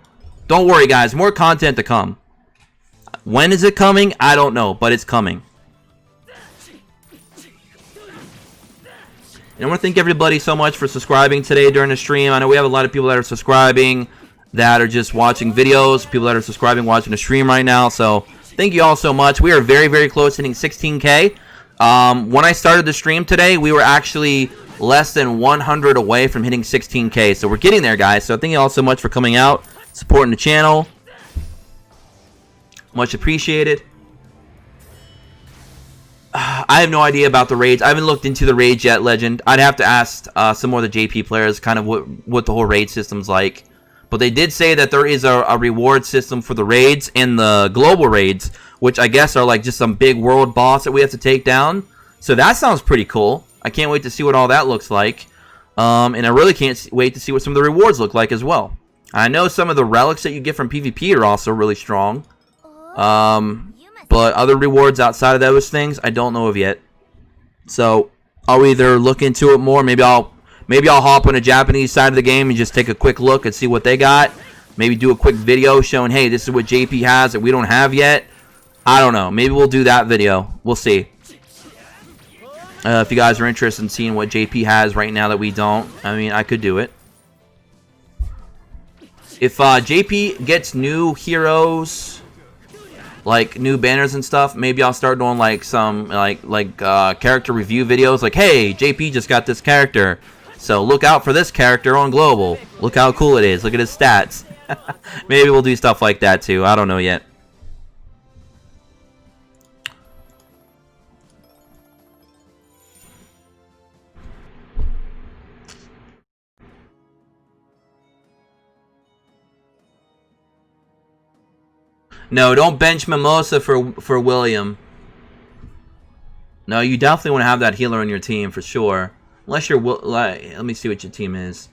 don't worry, guys. More content to come. When is it coming? I don't know, but it's coming. And I want to thank everybody so much for subscribing today during the stream. I know we have a lot of people that are subscribing that are just watching videos. People that are subscribing watching the stream right now. So thank you all so much. We are very, very close to hitting 16K. When I started the stream today, we were actually less than 100 away from hitting 16K. So we're getting there, guys. So thank you all so much for coming out, supporting the channel. Much appreciated. I have no idea about the raids. I haven't looked into the raids yet, Legend. I'd have to ask some more of the JP players kind of what the whole raid system's like. But they did say that there is a reward system for the raids and the global raids, which I guess are like just some big world boss that we have to take down. So that sounds pretty cool. I can't wait to see what all that looks like. And I really can't wait to see what some of the rewards look like as well. I know some of the relics that you get from PvP are also really strong. But other rewards outside of those things, I don't know of yet. So I'll either look into it more. Maybe I'll hop on the Japanese side of the game and just take a quick look and see what they got. Maybe do a quick video showing, hey, this is what JP has that we don't have yet. I don't know. Maybe we'll do that video. We'll see. If you guys are interested in seeing what JP has right now that we don't, I mean, I could do it. If JP gets new heroes, like new banners and stuff, maybe I'll start doing like some character review videos. Like, hey, JP just got this character, so look out for this character on global. Look how cool it is. Look at his stats. Maybe we'll do stuff like that too. I don't know yet. No, don't bench Mimosa for William. No, you definitely want to have that healer on your team for sure. Unless you're let me see what your team is.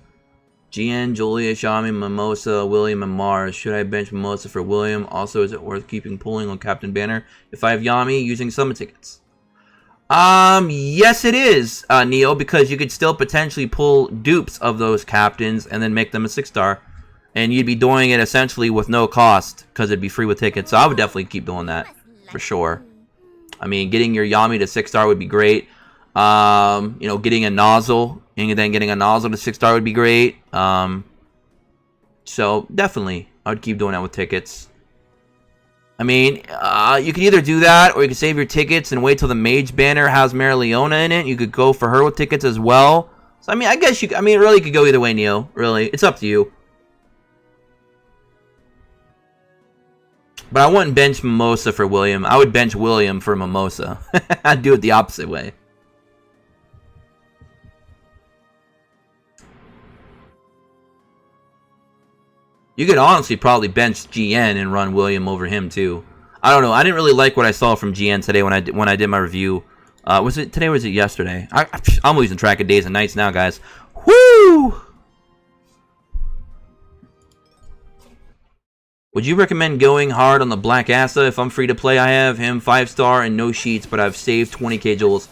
GN, Julia, Shami, Mimosa, William, and Mars. Should I bench Mimosa for William? Also, is it worth keeping pulling on Captain Banner if I have Yami using summon tickets? Yes it is, Neo, because you could still potentially pull dupes of those captains and then make them a 6-star. And you'd be doing it essentially with no cost, because it'd be free with tickets. So I would definitely keep doing that, for sure. I mean, getting your Yami to 6-star would be great. You know, getting a nozzle, and then getting a nozzle to 6-star would be great. So, definitely, I would keep doing that with tickets. I mean, you could either do that, or you could save your tickets and wait till the Mage banner has Marileona in it. You could go for her with tickets as well. So, I mean, I guess it really could go either way, Neo. Really, it's up to you. But I wouldn't bench Mimosa for William. I would bench William for Mimosa. I'd do it the opposite way. You could honestly probably bench GN and run William over him too. I don't know. I didn't really like what I saw from GN today when I did my review. Was it today or was it yesterday? I'm losing track of days and nights now, guys. Woo! Would you recommend going hard on the Black Asa? If I'm free to play, I have him 5-star and no sheets, but I've saved 20k jewels.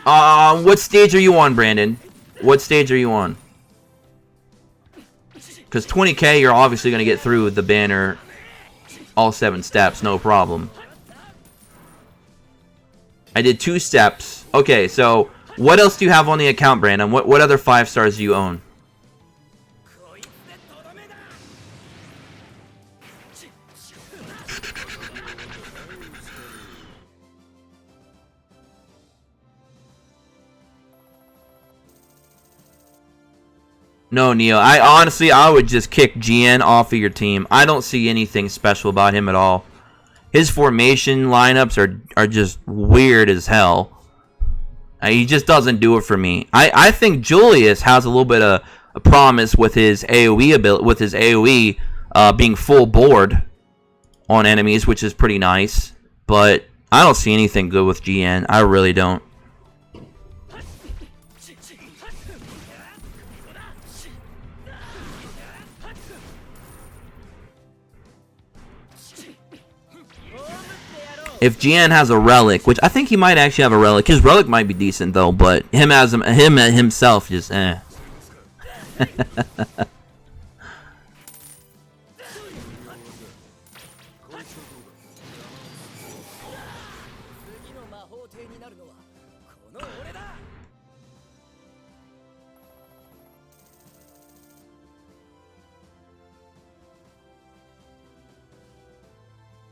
What stage are you on, Brandon? What stage are you on? Because 20k, you're obviously going to get through the banner all 7 steps, no problem. I did 2 steps. Okay, so what else do you have on the account, Brandon? What other 5 stars do you own? No, Neo. I would just kick GN off of your team. I don't see anything special about him at all. His formation lineups are just weird as hell. He just doesn't do it for me. I think Julius has a little bit of a promise with his AoE ability, with his AoE being full board on enemies, which is pretty nice. But I don't see anything good with GN. I really don't. If GN has a relic, which I think he might actually have a relic, his relic might be decent though, but him himself just eh.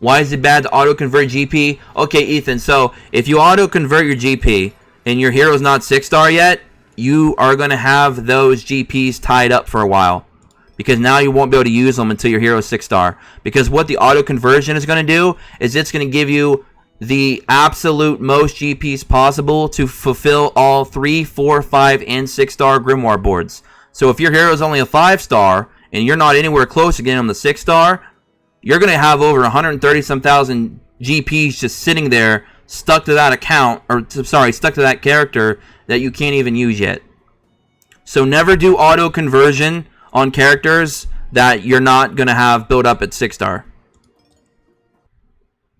Why is it bad to auto-convert GP? Okay, Ethan, so if you auto-convert your GP and your hero's not 6-star yet, you are going to have those GPs tied up for a while. Because now you won't be able to use them until your hero's 6-star. Because what the auto-conversion is going to do is it's going to give you the absolute most GPs possible to fulfill all 3, 4, 5, and 6-star Grimoire boards. So if your hero is only a 5-star and you're not anywhere close to getting him the 6-star, you're going to have over 130-some thousand GPs just sitting there stuck to that account, or sorry, stuck to that character that you can't even use yet. So never do auto conversion on characters that you're not going to have built up at 6-star.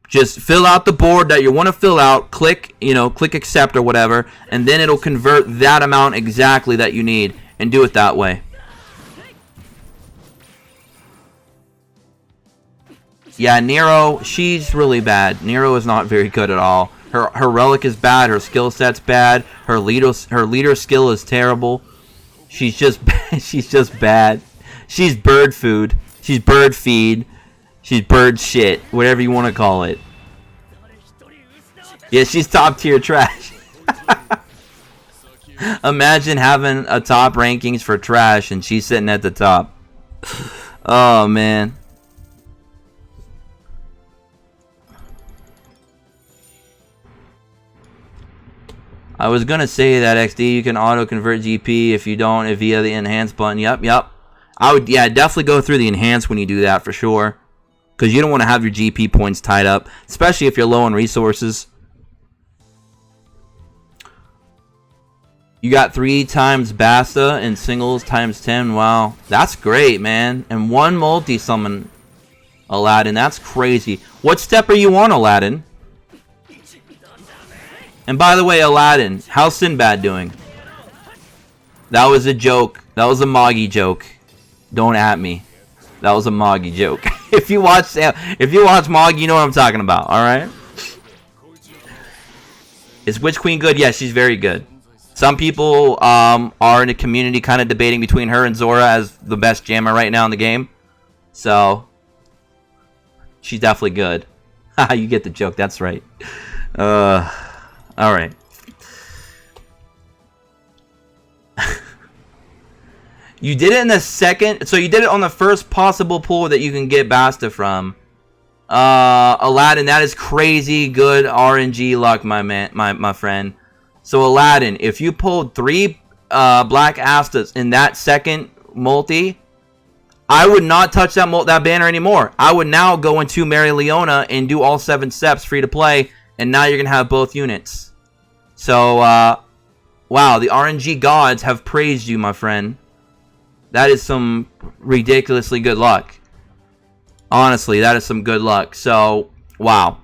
Just fill out the board that you want to fill out, click accept or whatever, and then it'll convert that amount exactly that you need, and do it that way. Yeah, Nero, she's really bad. Nero is not very good at all. Her relic is bad. Her skill set's bad. Her leader skill is terrible. She's just she's just bad. She's bird food. She's bird feed. She's bird shit. Whatever you want to call it. Yeah, she's top tier trash. Imagine having a top rankings for trash and she's sitting at the top. Oh man. I was gonna say that XD you can auto convert GP if you don't via the enhance button. Yep. I would definitely go through the enhance when you do that for sure, because you don't want to have your GP points tied up, especially if you're low on resources. You got 3 times Basta and singles times 10. Wow, that's great, man. And 1 multi summon Aladdin. That's crazy. What step are you on, Aladdin? And by the way, Aladdin, how's Sinbad doing? That was a joke. That was a Moggy joke. Don't at me. That was a Moggy joke. If you watch Moggy, you know what I'm talking about. All right. Is Witch Queen good? Yeah, she's very good. Some people are in the community kind of debating between her and Zora as the best jammer right now in the game. So she's definitely good. You get the joke. That's right. All right. You did it in the second, so you did it on the first possible pool that you can get Basta from. Aladdin, that is crazy good RNG luck, my friend. So Aladdin, if you pulled 3 Black Astas in that second multi, I would not touch that banner anymore. I would now go into Mary Leona and do all 7 steps free to play, and now you're going to have both units. So, wow, the RNG gods have praised you, my friend. That is some ridiculously good luck. Honestly, that is some good luck. So, wow.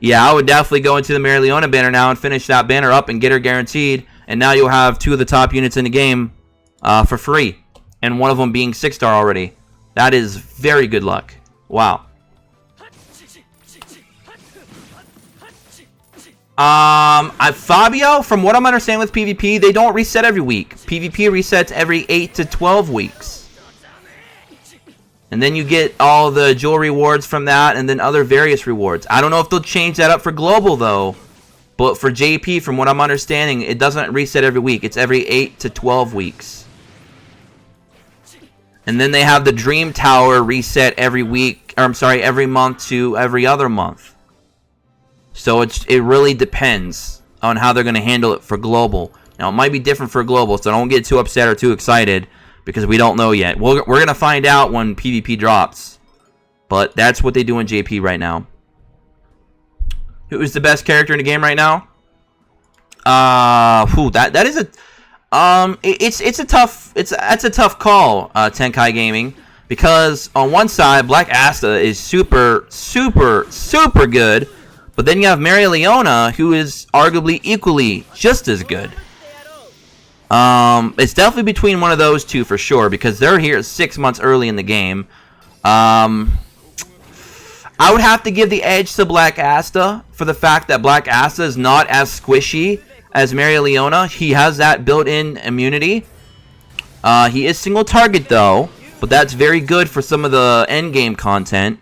Yeah, I would definitely go into the Mary Leona banner now and finish that banner up and get her guaranteed. And now you'll have 2 of the top units in the game for free. And one of them being 6-star already. That is very good luck. Wow. Fabio, from what I'm understanding with PvP, they don't reset every week. PvP resets every 8 to 12 weeks. And then you get all the jewel rewards from that, and then other various rewards. I don't know if they'll change that up for global, though. But for JP, from what I'm understanding, it doesn't reset every week. It's every 8 to 12 weeks. And then they have the Dream Tower reset every week, or I'm sorry, every month to every other month. So it really depends on how they're going to handle it for global. Now, it might be different for global, so don't get too upset or too excited, because we don't know yet. We're going to find out when PvP drops. But that's what they do in JP right now. Who is the best character in the game right now? That is a it's a tough call, Tenkai Gaming, because on one side Black Asta is super good, but then you have Mary Leona, who is arguably equally just as good. It's definitely between one of those two for sure, because they're here 6 months early in the game. I would have to give the edge to Black Asta for the fact that Black Asta is not as squishy as Mary Leona. He has that built-in immunity. He is single target though, but that's very good for some of the endgame content.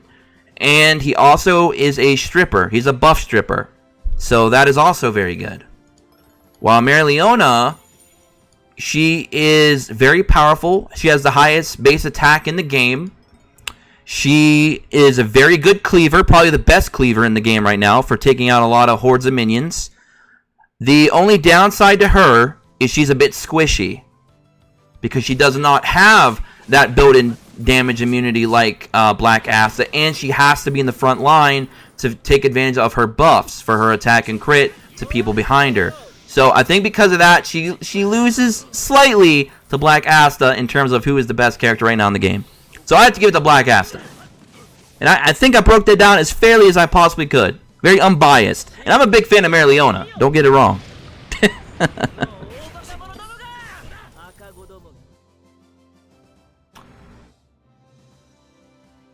And he also is a stripper. He's a buff stripper. So that is also very good. While Mary Leona, she is very powerful. She has the highest base attack in the game. She is a very good cleaver, probably the best cleaver in the game right now for taking out a lot of hordes of minions. The only downside to her is she's a bit squishy, because she does not have that built-in damage immunity like Black Asta, and she has to be in the front line to take advantage of her buffs for her attack and crit to people behind her. So I think because of that, she loses slightly to Black Asta in terms of who is the best character right now in the game. So I have to give it to Black Asta. And I think I broke that down as fairly as I possibly could. Very unbiased. And I'm a big fan of Mary Leona. Don't get it wrong.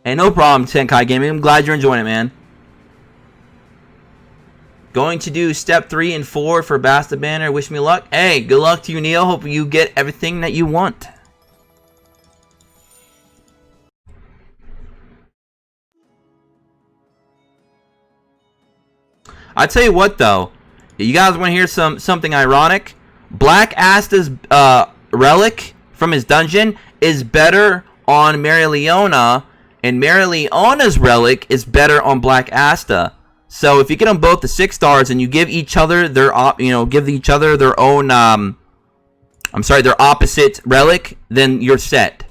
Hey, no problem, Tenkai Gaming. I'm glad you're enjoying it, man. Going to do step 3 and 4 for Basta Banner. Wish me luck. Hey, good luck to you, Neil. Hope you get everything that you want. I tell you what, though, you guys want to hear something ironic? Black Asta's relic from his dungeon is better on Mary Leona, and Mary Leona's relic is better on Black Asta. So if you get them both to 6 stars and you give each other their their own their opposite relic, then you're set.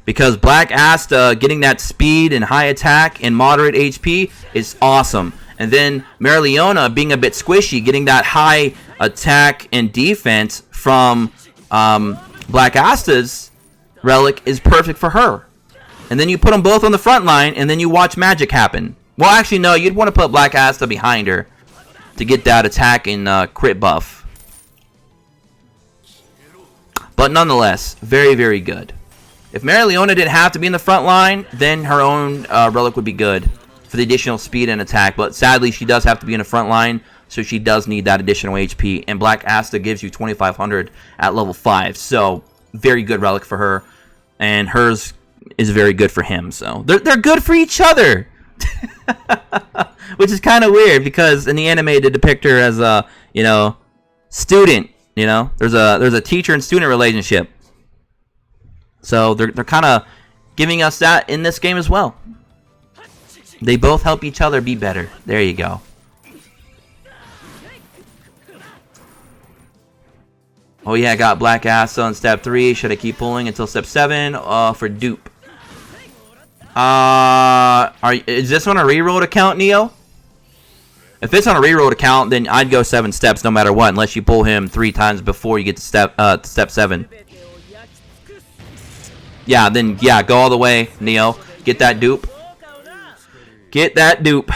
Because Black Asta getting that speed and high attack and moderate HP is awesome. And then Mary Leona being a bit squishy, getting that high attack and defense from Black Asta's relic is perfect for her. And then you put them both on the front line, and then you watch magic happen. Well, actually, no, you'd want to put Black Asta behind her to get that attack and crit buff. But nonetheless, very, very good. If Mary Leona didn't have to be in the front line, then her own relic would be good for the additional speed and attack. But sadly, she does have to be in the front line, so she does need that additional HP. And Black Asta gives you 2,500 at level 5. So, very good relic for her. And hers is very good for him. So, they're good for each other. Which is kind of weird, because in the anime they depict her as a, student. There's a teacher and student relationship. So they're kind of giving us that in this game as well. They both help each other be better. There you go. Oh yeah, I got Black Asta on step 3. Should I keep pulling until step 7? For dupe. Is this on a reroll account, Neo? If it's on a reroll account, then I'd go 7 steps no matter what, unless you pull him 3 times before you get to step 7. Yeah, then yeah, go all the way, Neo. Get that dupe. Get that dupe.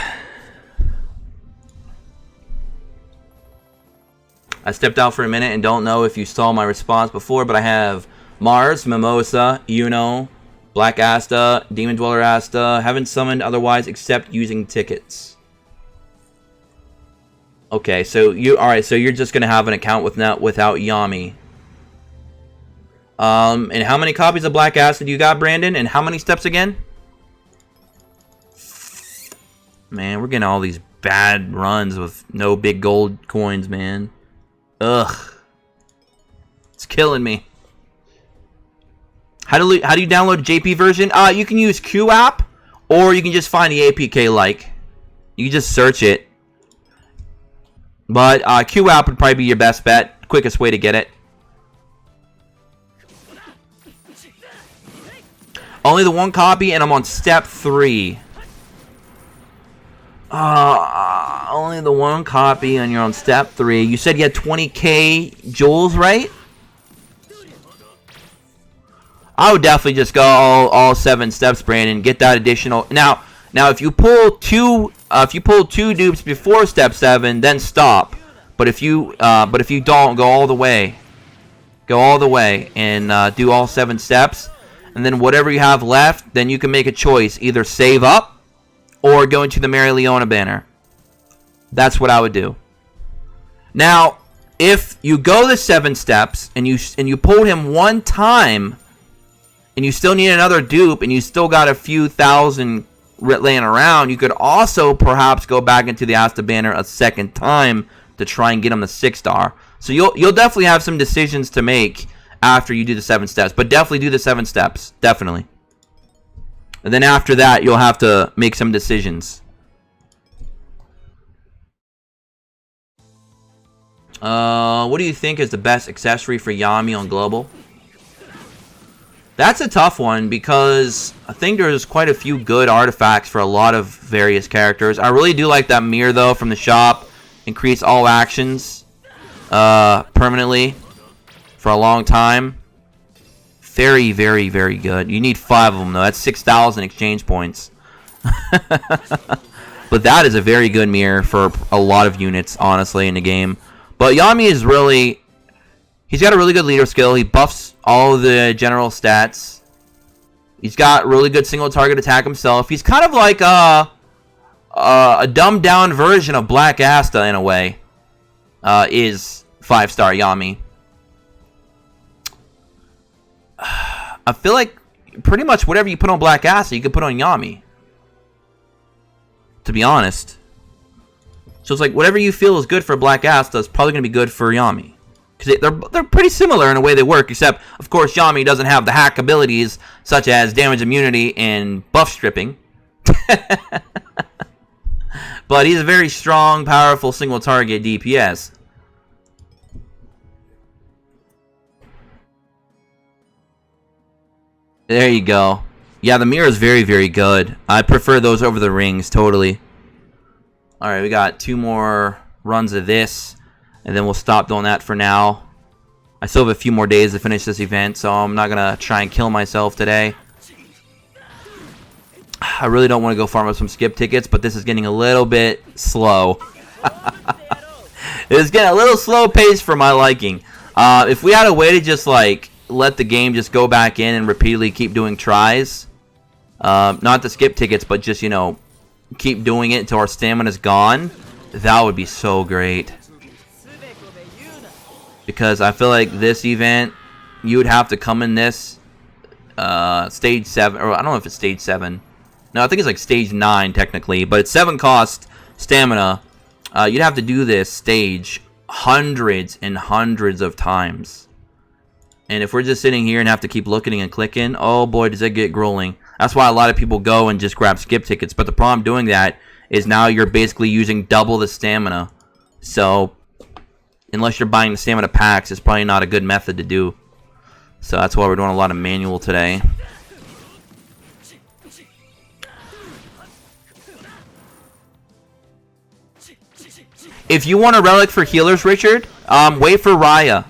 I stepped out for a minute and don't know if you saw my response before, but I have Mars, Mimosa, Uno, Black Asta, Demon Dweller Asta. Haven't summoned otherwise except using tickets. Okay, so alright, so you're just gonna have an account without Yami. And how many copies of Black Asta do you got, Brandon? And how many steps again? Man, we're getting all these bad runs with no big gold coins, man. Ugh. It's killing me. How do you download the JP version? You can use Q app, or you can just find the APK like. You can just search it. But Q app would probably be your best bet. Quickest way to get it. Only the 1 copy, and I'm on step 3. Only the 1 copy, and you're on step 3. You said you had 20k jewels, right? I would definitely just go all 7 steps, Brandon. Get that additional. Now, if you pull 2 dupes before step 7, then stop. But if you don't, go all the way. Go all the way and do all 7 steps. And then whatever you have left, then you can make a choice. Either save up or go into the Mary Leona banner. That's what I would do. Now, if you go the 7 steps and you pull him 1 time and you still need another dupe and you still got a few thousand laying around, you could also perhaps go back into the Asta banner a 2nd time to try and get him the 6-star. So you'll definitely have some decisions to make after you do the 7 steps, but definitely do the 7 steps, definitely. And then after that, you'll have to make some decisions. What do you think is the best accessory for Yami on Global? That's a tough one because I think there's quite a few good artifacts for a lot of various characters. I really do like that mirror though from the shop. Increase all actions permanently for a long time. Very, very, very good. You need 5 of them though. That's 6,000 exchange points. But that is a very good mirror for a lot of units, honestly, in the game. But Yami is really... He's got a really good leader skill. He buffs all the general stats. He's got really good single target attack himself. He's kind of like a dumbed down version of Black Asta in a way. Is 5-star Yami. I feel like pretty much whatever you put on Black Asta, you can put on Yami. To be honest. So it's like whatever you feel is good for Black Asta is probably going to be good for Yami. Because they're pretty similar in the way they work, except, of course, Yami doesn't have the hack abilities such as damage immunity and buff stripping. But he's a very strong, powerful, single-target DPS. There you go. Yeah, the mirror is very, very good. I prefer those over the rings, totally. Alright, we got 2 more runs of this. And then we'll stop doing that for now. I still have a few more days to finish this event, so I'm not going to try and kill myself today. I really don't want to go farm up some skip tickets, but this is getting a little bit slow. It's getting a little slow pace for my liking. If we had a way to just like let the game just go back in and repeatedly keep doing tries, not the skip tickets, but just, you know, keep doing it until our stamina's gone, that would be so great. Because I feel like this event, you would have to come in this stage 7, or I don't know if it's stage 7. No, I think it's like stage 9 technically, but it's 7 cost stamina. You'd have to do this stage hundreds and hundreds of times. And if we're just sitting here and have to keep looking and clicking, oh boy, does it get grueling. That's why a lot of people go and just grab skip tickets. But the problem doing that is now you're basically using double the stamina. So... unless you're buying the stamina packs, it's probably not a good method to do. So that's why we're doing a lot of manual today. If you want a relic for healers, Richard, wait for Raya.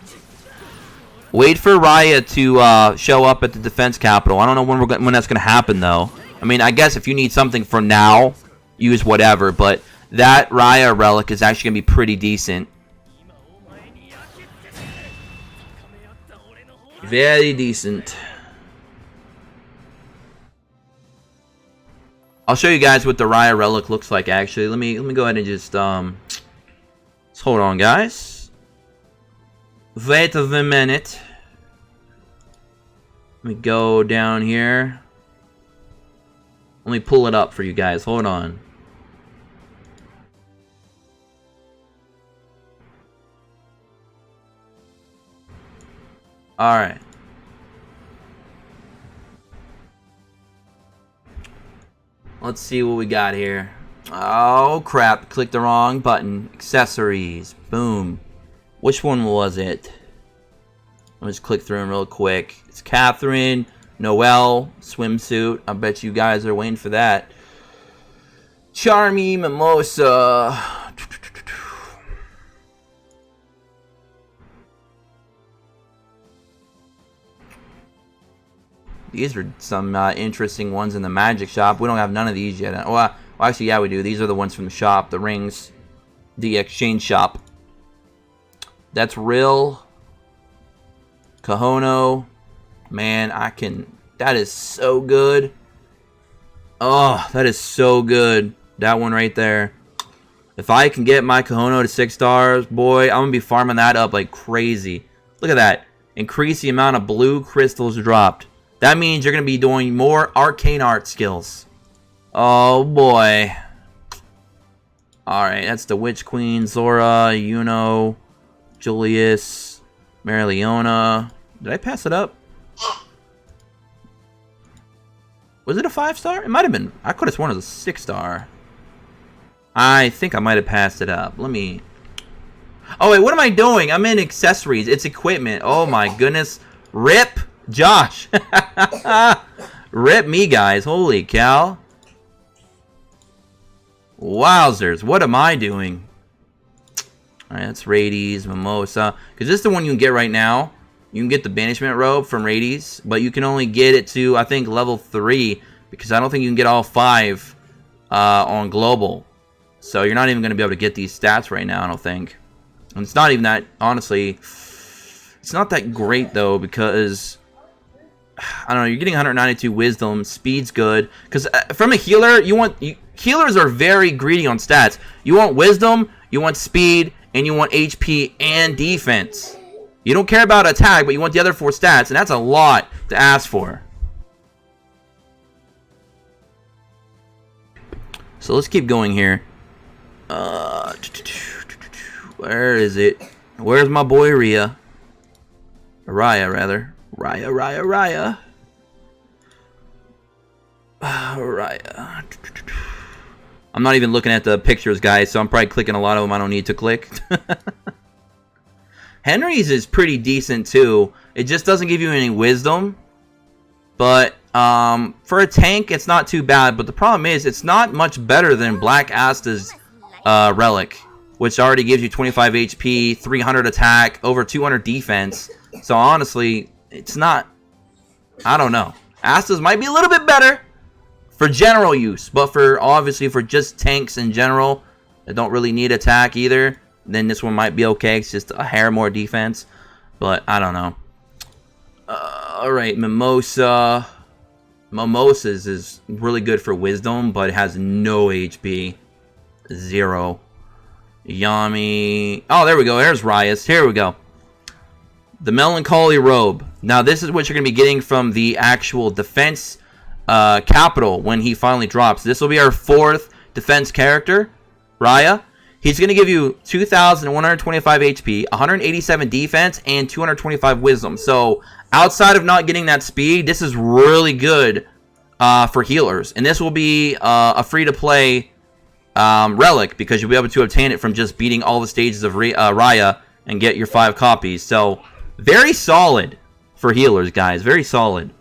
Wait for Raya to show up at the defense capital. I don't know when that's going to happen, though. I mean, I guess if you need something for now, use whatever. But that Raya relic is actually going to be pretty decent. Very decent. I'll show you guys what the Raya relic looks like, actually. Let me go ahead and just... Let's hold on, guys. Wait a minute. Let me go down here. Let me pull it up for you guys. Hold on. Alright. Let's see what we got here. Oh, crap. Clicked the wrong button. Accessories. Boom. Which one was it? Let me just click through them real quick. It's Catherine, Noelle, swimsuit. I bet you guys are waiting for that. Charmy, Mimosa. These are some interesting ones in the magic shop. We don't have none of these yet. Well, actually, yeah, we do. These are the ones from the shop. The rings. The exchange shop. That's real. Kahono. Man, that is so good. Oh, that is so good. That one right there. If I can get my Kahono to 6 stars, boy, I'm going to be farming that up like crazy. Look at that. Increase the amount of blue crystals dropped. That means you're going to be doing more arcane art skills. Oh, boy. Alright, that's the Witch Queen, Zora, Yuno, Julius, Marileona. Did I pass it up? Was it a 5-star? It might have been. I could have sworn it was a 6-star. I think I might have passed it up. Let me... Oh, wait, what am I doing? I'm in accessories. It's equipment. Oh, my goodness. RIP Josh. RIP me, guys. Holy cow. Wowzers. What am I doing? Alright, that's Rades, Mimosa. Because this is the one you can get right now. You can get the Banishment Robe from Rades, but you can only get it to, I think, level 3, because I don't think you can get all 5 on Global. So you're not even going to be able to get these stats right now, I don't think. And it's not even that, honestly, it's not that great, though, because, I don't know, you're getting 192 Wisdom, speed's good. Because from a healer, healers are very greedy on stats. You want Wisdom, you want speed, and you want HP and defense. You don't care about attack, but you want the other 4 stats, and that's a lot to ask for. So let's keep going here. Where is it? Where's my boy Rhea? Raya, rather. Raya. Raya. I'm not even looking at the pictures, guys, so I'm probably clicking a lot of them I don't need to click. Henry's is pretty decent too. It just doesn't give you any wisdom. But for a tank, it's not too bad. But the problem is, it's not much better than Black Asta's relic, which already gives you 25 HP, 300 attack, over 200 defense. So honestly, it's not... I don't know. Asta's might be a little bit better for general use. But obviously for just tanks in general that don't really need attack either, then this one might be okay. It's just a hair more defense. But I don't know. Alright, Mimosa. Mimosa's is really good for wisdom, but it has no HP. 0. Yami. Oh, there we go. There's Rias. Here we go. The Melancholy Robe. Now, this is what you're going to be getting from the actual defense capital when he finally drops. This will be our 4th defense character, Raya. He's going to give you 2,125 HP, 187 defense, and 225 wisdom. So, outside of not getting that speed, this is really good for healers. And this will be a free-to-play relic, because you'll be able to obtain it from just beating all the stages of Raya and get your 5 copies. So, very solid for healers, guys. Very solid.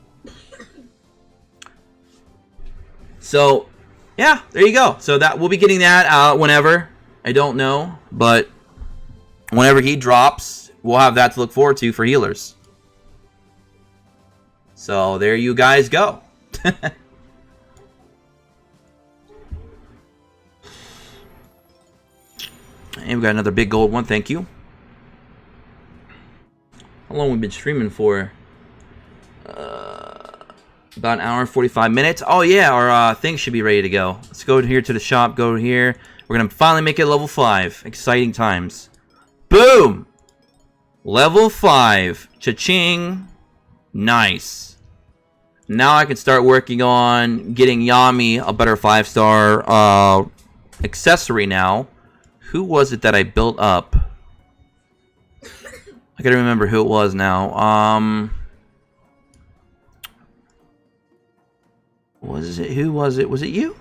So, yeah, there you go. So that we'll be getting that whenever. I don't know, but whenever he drops, we'll have that to look forward to for healers. So there you guys go. And we got another big gold one. Thank you. How long have we been streaming for? About an hour and 45 minutes. Oh yeah, our thing should be ready to go. Let's go here to the shop. Go here. We're gonna finally make it level 5. Exciting times. Boom! Level 5. Cha-ching. Nice. Now I can start working on getting Yami a better 5-star accessory now. Who was it that I built up? I gotta remember who it was now. Was it? Who was it? Was it you?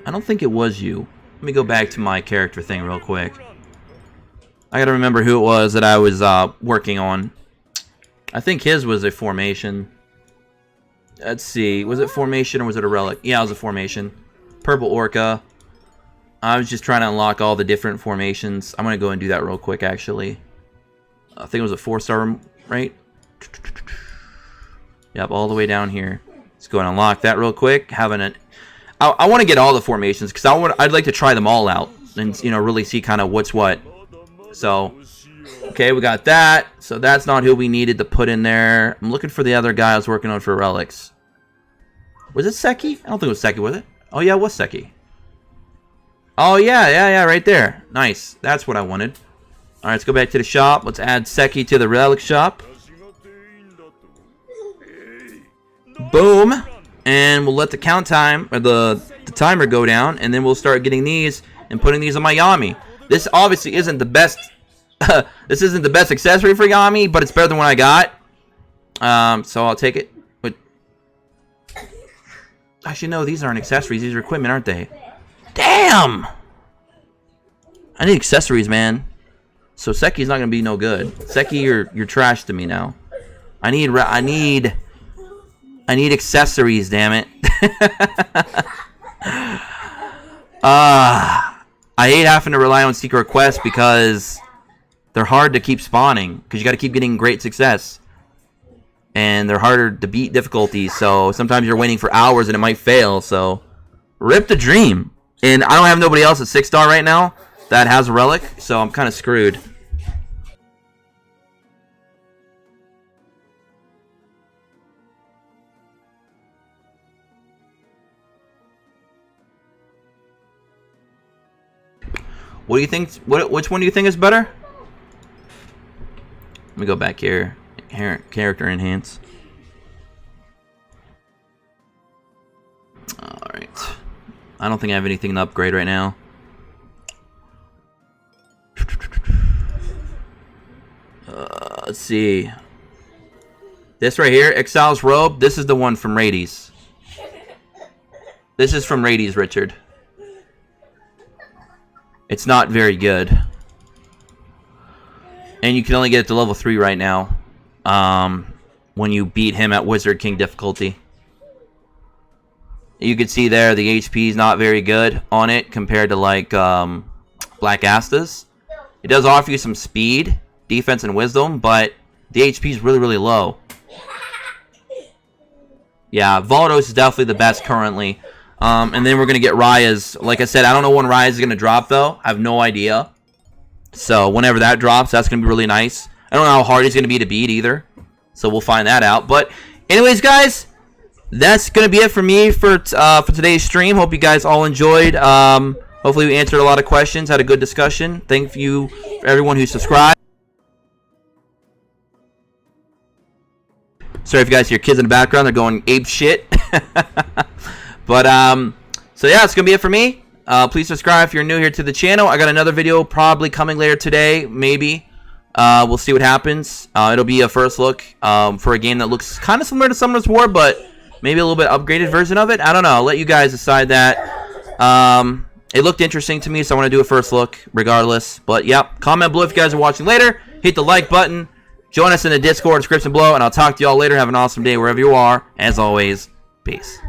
I don't think it was you. Let me go back to my character thing real quick. I gotta remember who it was that I was working on. I think his was a formation. Let's see. Was it formation or was it a relic? Yeah, it was a formation. Purple Orca. I was just trying to unlock all the different formations. I'm gonna go and do that real quick, actually. I think it was a 4-star, right? Yep, all the way down here. Let's go and unlock that real quick. I want to get all the formations because I'd like to try them all out and really see kind of what's what. So, okay, we got that. So that's not who we needed to put in there. I'm looking for the other guy I was working on for relics. Was it Seki? I don't think it was Seki, was it? Oh yeah, it was Seki. Oh yeah, right there. Nice. That's what I wanted. All right, let's go back to the shop. Let's add Seki to the relic shop. Boom, and we'll let the count time or the timer go down, and then we'll start getting these and putting these on my Yami. This obviously isn't the best. This isn't the best accessory for Yami, but it's better than what I got. So I'll take it. But actually, no, these aren't accessories. These are equipment, aren't they? Damn! I need accessories, man. So Seki's not gonna be no good. Seki, you're trash to me now. I need accessories, damn it. I hate having to rely on secret quests because they're hard to keep spawning because you got to keep getting great success. And they're harder to beat difficulties, so sometimes you're waiting for hours and it might fail, so rip the dream. And I don't have nobody else at 6-star right now that has a relic, so I'm kind of screwed. What do you think? Which one do you think is better? Let me go back here. Character enhance. Alright. I don't think I have anything to upgrade right now. Let's see. This right here, Exile's Robe. This is the one from Rades. This is from Rades, Richard. It's not very good. And you can only get it to level 3 right now. When you beat him at Wizard King difficulty. You can see there the HP is not very good on it compared to like Black Asta's. It does offer you some speed, defense, and wisdom, but the HP is really, really low. Yeah, Valdos is definitely the best currently. And then we're going to get Raya's. Like I said, I don't know when Raya's going to drop, though. I have no idea. So, whenever that drops, that's going to be really nice. I don't know how hard he's going to be to beat, either. So, we'll find that out. But, anyways, guys, that's going to be it for me for today's stream. Hope you guys all enjoyed. Hopefully, we answered a lot of questions, had a good discussion. Thank you for everyone who subscribed. Sorry if you guys hear kids in the background. They're going ape shit. But, so yeah, it's going to be it for me. Please subscribe if you're new here to the channel. I got another video probably coming later today, maybe. We'll see what happens. It'll be a first look for a game that looks kind of similar to Summoner's War, but maybe a little bit upgraded version of it. I don't know. I'll let you guys decide that. It looked interesting to me, so I want to do a first look regardless. But, yep, comment below if you guys are watching later. Hit the like button. Join us in the Discord description below, and I'll talk to y'all later. Have an awesome day wherever you are. As always, peace.